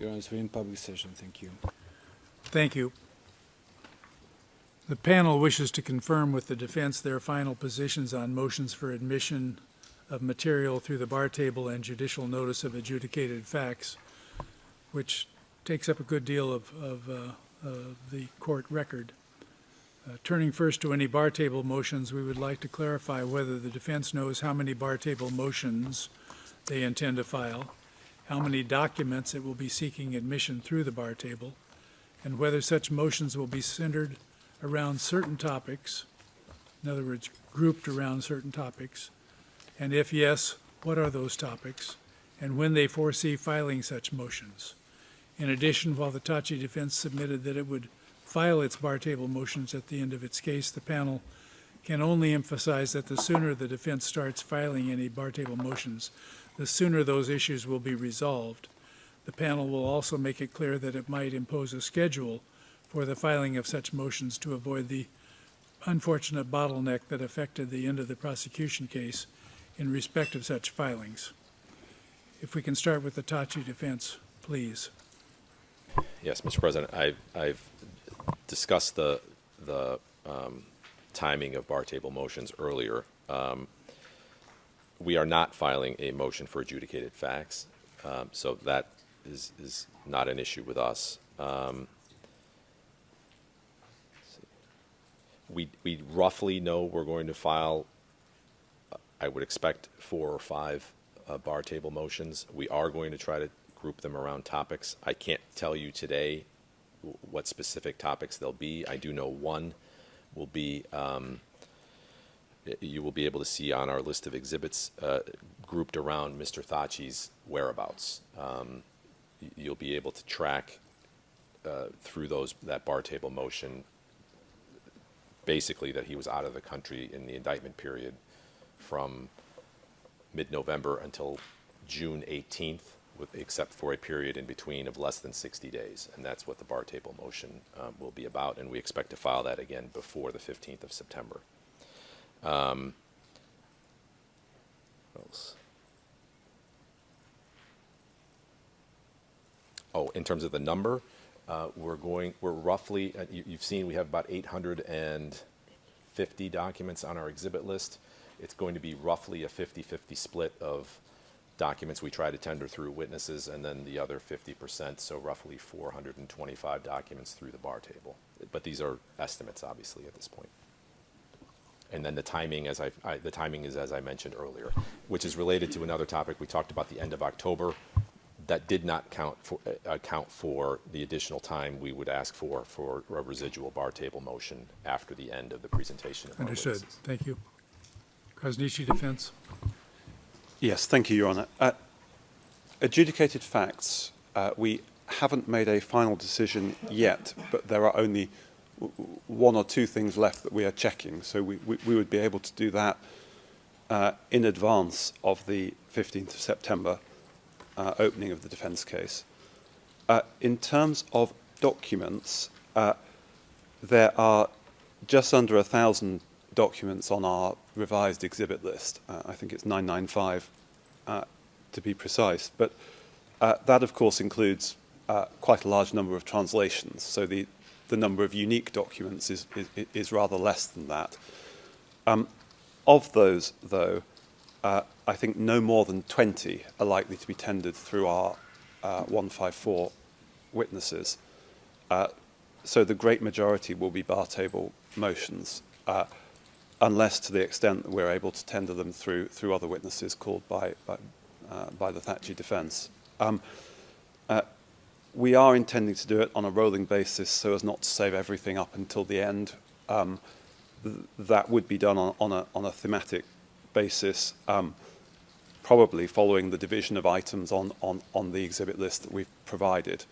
Your Honor, we're in public session. Thank you. Thank you. The panel wishes to confirm with the defense their final positions on motions for admission of material through the bar table and judicial notice of adjudicated facts, which takes up a good deal of the court record. Turning first to any bar table motions, we would like to clarify whether the defense knows how many bar table motions they intend to file, how many documents it will be seeking admission through the bar table, and whether such motions will be centered around certain topics, in other words, grouped around certain topics, and if yes, what are those topics, and when they foresee filing such motions. In addition, while the Thaçi defense submitted that it would file its bar table motions at the end of its case, the panel can only emphasize that the sooner the defense starts filing any bar table motions, the sooner those issues will be resolved. The panel will also make it clear that it might impose a schedule for the filing of such motions to avoid the unfortunate bottleneck that affected the end of the prosecution case in respect of such filings. If we can start with the Thaçi defense, please. Yes, Mr. President, I've discussed the timing of bar table motions earlier. We are not filing a motion for adjudicated facts, so that is not an issue with us. We roughly know we're going to file, I would expect, 4 or 5 bar table motions. We are going to try to group them around topics. I can't tell you today what specific topics they'll be. I do know one will be, you will be able to see on our list of exhibits grouped around Mr. Thaçi's whereabouts. You'll be able to track through that bar table motion basically that he was out of the country in the indictment period from mid-November until June 18th, except for a period in between of less than 60 days. And that's what the bar table motion will be about, and we expect to file that again before the 15th of September. What else? Oh, in terms of the number, we're roughly, you've seen we have about 850 documents on our exhibit list. It's going to be roughly a 50-50 split of documents we try to tender through witnesses, and then the other 50%, so roughly 425 documents through the bar table. But these are estimates, obviously, at this point. And then the timing, the timing is as I mentioned earlier, which is related to another topic we talked about, the end of October. That did not account for the additional time we would ask for a residual bar table motion after the end of the presentation of our Understood. witnesses. Thank you. Krasniqi defense. Yes, thank you, Your Honour. Adjudicated facts, we haven't made a final decision yet, but there are only 1 or 2 things left that we are checking, so we would be able to do that in advance of the 15th of September opening of the defence case. In terms of documents, there are just under 1,000 documents on our revised exhibit list. I think it's 995 to be precise, but that of course includes quite a large number of translations, so the number of unique documents is rather less than that. Of those, though, I think no more than 20 are likely to be tendered through our 154 witnesses. So the great majority will be bar table motions, unless to the extent that we're able to tender them through other witnesses called by the Thaçi defence. We are intending to do it on a rolling basis so as not to save everything up until the end. That would be done on a thematic basis, probably following the division of items on the exhibit list that we've provided.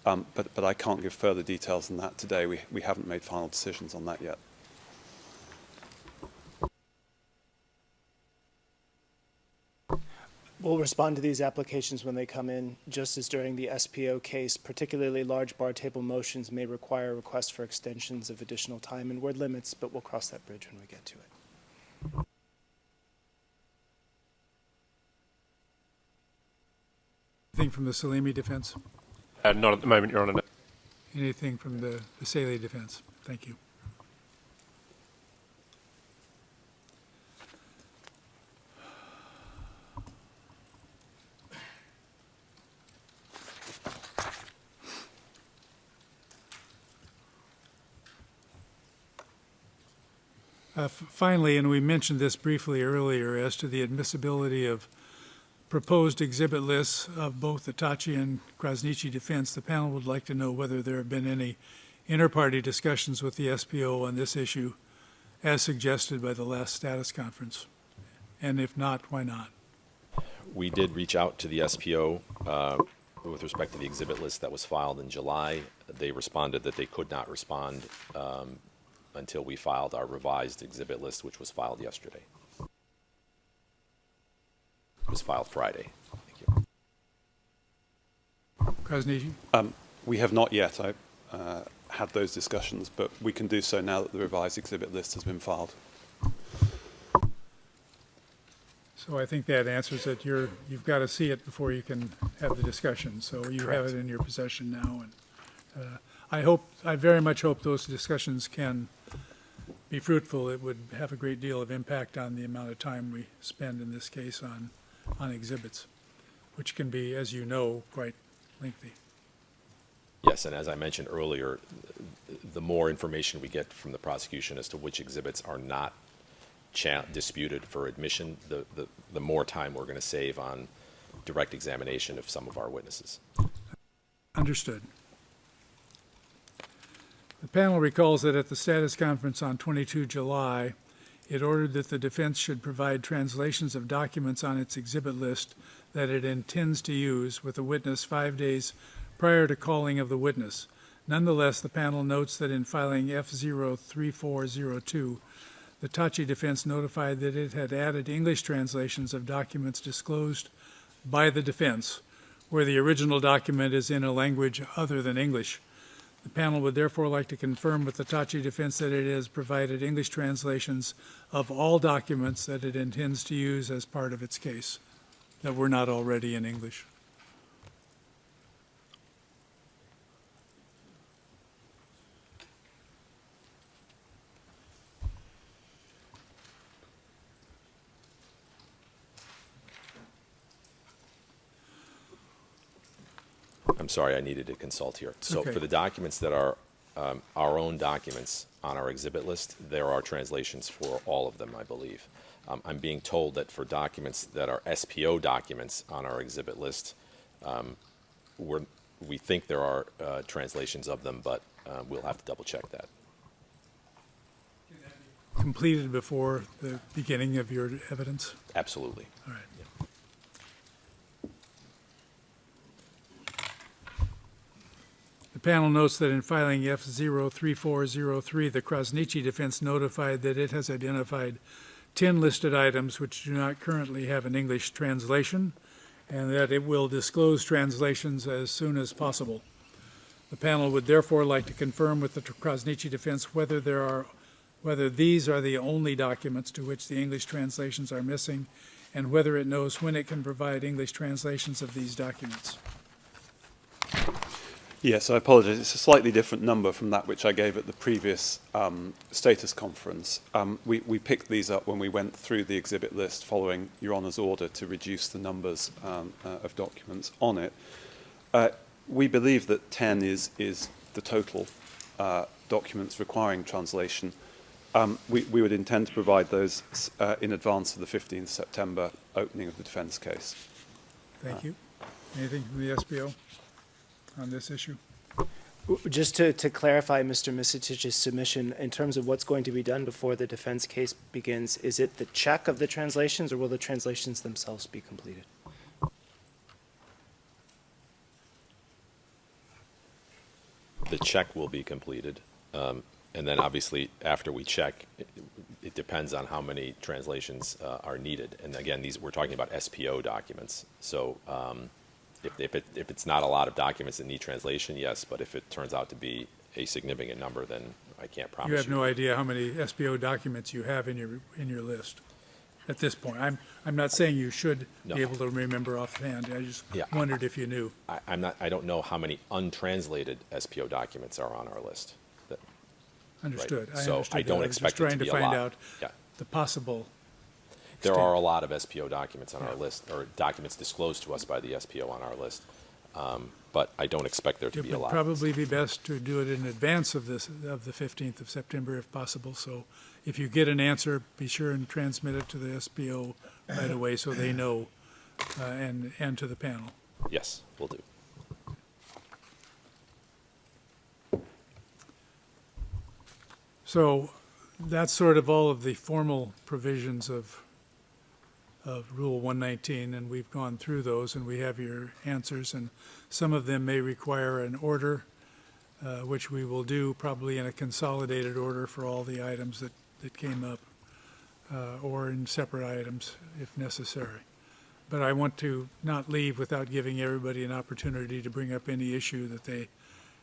But I can't give further details than that today. We haven't made final decisions on that yet. We'll respond to these applications when they come in, just as during the SPO case. Particularly large bar table motions may require requests for extensions of additional time and word limits, but we'll cross that bridge when we get to it. Anything from the Salimi defense? Not at the moment, Your Honour. Anything from the Thaçi defense? Thank you. Finally, and we mentioned this briefly earlier, as to the admissibility of proposed exhibit lists of both the Thaçi and Krasniqi defense, the panel would like to know whether there have been any inter-party discussions with the SPO on this issue, as suggested by the last status conference. And if not, why not? We did reach out to the SPO with respect to the exhibit list that was filed in July. They responded that they could not respond until we filed our revised exhibit list, which was filed yesterday. It was filed Friday. Thank you. Krasniqi? We have not yet had those discussions, but we can do so now that the revised exhibit list has been filed. So I think that answers it. You've got to see it before you can have the discussion. So you have it in your possession now. And I very much hope those discussions can be fruitful. It would have a great deal of impact on the amount of time we spend in this case on exhibits, which can be, as you know, quite lengthy. Yes, and as I mentioned earlier, the more information we get from the prosecution as to which exhibits are not disputed for admission, the more time we're going to save on direct examination of some of our witnesses. Understood. The panel recalls that at the status conference on 22 July, it ordered that the defense should provide translations of documents on its exhibit list that it intends to use with the witness 5 days prior to calling of the witness. Nonetheless, the panel notes that in filing F03402, the Thaçi defense notified that it had added English translations of documents disclosed by the defense, where the original document is in a language other than English. The panel would therefore like to confirm with the Thaçi defense that it has provided English translations of all documents that it intends to use as part of its case that were not already in English. I'm sorry, I needed to consult here. So Okay. for the documents that are our own documents on our exhibit list, there are translations for all of them, I believe. I'm being told that for documents that are SPO documents on our exhibit list, we think there are translations of them, but we'll have to double check that. Completed before the beginning of your evidence? Absolutely. All right. The panel notes that in filing F03403, the Krasniqi defense notified that it has identified 10 listed items which do not currently have an English translation, and that it will disclose translations as soon as possible. The panel would therefore like to confirm with the Krasniqi defense whether these are the only documents to which the English translations are missing, and whether it knows when it can provide English translations of these documents. Yes, I apologize. It's a slightly different number from that which I gave at the previous status conference. We picked these up when we went through the exhibit list following Your Honour's order to reduce the numbers of documents on it. We believe that 10 is the total documents requiring translation. We would intend to provide those in advance of the 15th September opening of the defence case. Thank you. Anything from the SPO on this issue? Just to clarify Mr. Misitich's submission, in terms of what's going to be done before the defense case begins, is it the check of the translations, or will the translations themselves be completed? The check will be completed, and then obviously after we check, it depends on how many translations are needed. And again, we're talking about SPO documents. So if it's not a lot of documents that need translation, yes. But if it turns out to be a significant number, then I can't promise you. You have no idea how many SPO documents you have in your list. at this point. I'm not saying you should No. be able to remember offhand. I just Yeah. wondered if you knew. I don't know how many untranslated SPO documents are on our list. Understood. Right. I So understood I don't that. I was expect just it to trying to be a find lot. out Yeah. the possible. There extent. are a lot of SPO documents on our list, or documents disclosed to us by the SPO on our list, but I don't expect there to It be a would lot. probably be best to do it in advance of the 15th of September if possible. So if you get an answer, be sure and transmit it to the SPO right away so they know, and to the panel. Yes, we'll do. So that's sort of all of the formal provisions of Rule 119, and we've gone through those, and we have your answers, and some of them may require an order, which we will do probably in a consolidated order for all the items that came up, or in separate items if necessary. But I want to not leave without giving everybody an opportunity to bring up any issue that they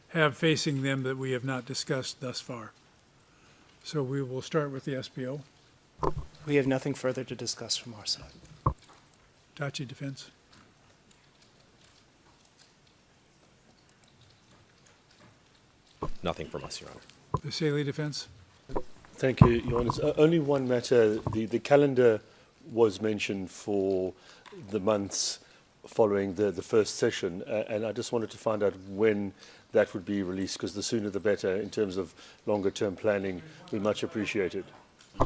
have facing them that we have not discussed thus far. So we will start with the SPO. We have nothing further to discuss from our side. Thaçi Defense. Nothing from us, Your Honor. Vasily Defense. Thank you, Your Honour. Only one matter. The calendar was mentioned for the months following the first session, and I just wanted to find out when that would be released, because the sooner the better in terms of longer-term planning. We much appreciate it.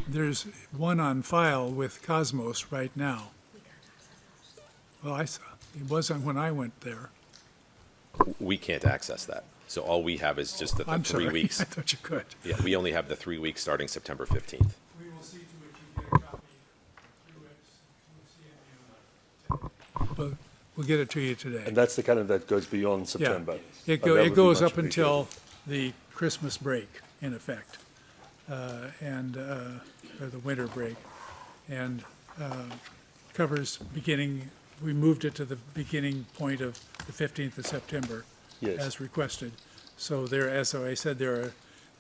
There's one on file with Cosmos right now. Well, it wasn't when I went there. We can't access that. So all we have is just the I'm 3 sorry. weeks. I thought you could. Yeah, we only have the 3 weeks starting September 15th. We will see to it you get a copy through we'll get it to you today. And that's the calendar that goes beyond Yeah. September. It That would be goes much up until the Christmas break, in effect, or the winter break, and covers beginning. We moved it to the beginning point of the 15th of September, Yes. as requested. So as I said, there are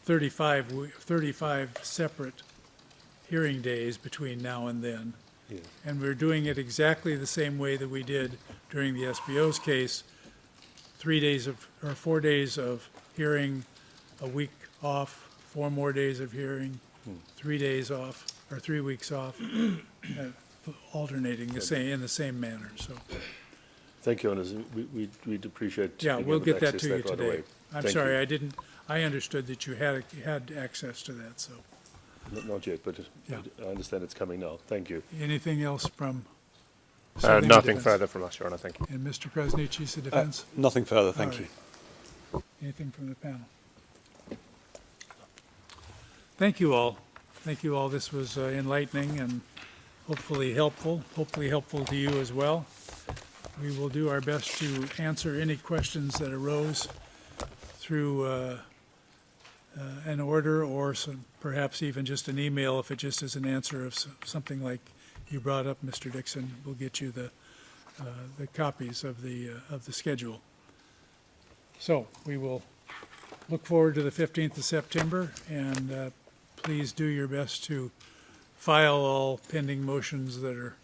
35 separate hearing days between now and then. Yeah. And we're doing it exactly the same way that we did during the SBO's case, 4 days of hearing, a week off, 4 more days of hearing, 3 days off, or 3 weeks off, alternating in the same manner, so. Thank you, Honours. We'd appreciate. Yeah, being we'll able get that access to you right today. away. I'm Thank sorry, you. I understood that you had access to that, so. Not yet, but Yeah. I understand it's coming now. Thank you. Anything else from? Southern Nothing Defense? further from us, Your Honour. Thank you. And Mr. Krasnichi's the defense? Nothing further, thank All you. right. Anything from the panel? Thank you all. Thank you all. This was enlightening and hopefully helpful to you as well. We will do our best to answer any questions that arose through an order or perhaps even just an email if it just is an answer of something like you brought up, Mr. Dixon. We'll get you the copies of the schedule. So we will look forward to the 15th of September, and please do your best to file all pending motions that are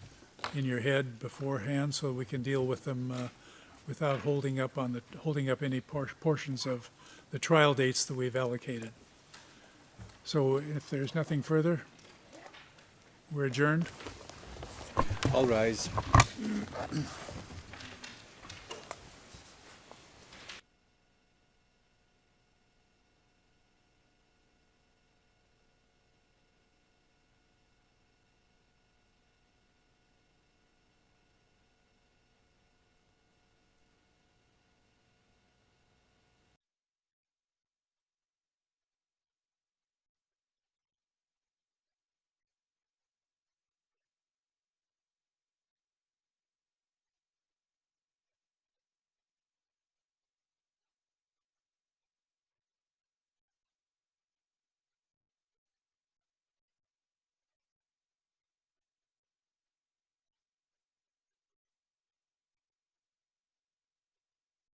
in your head beforehand so we can deal with them without holding up any portions of the trial dates that we've allocated. So if there's nothing further, we're adjourned. All rise.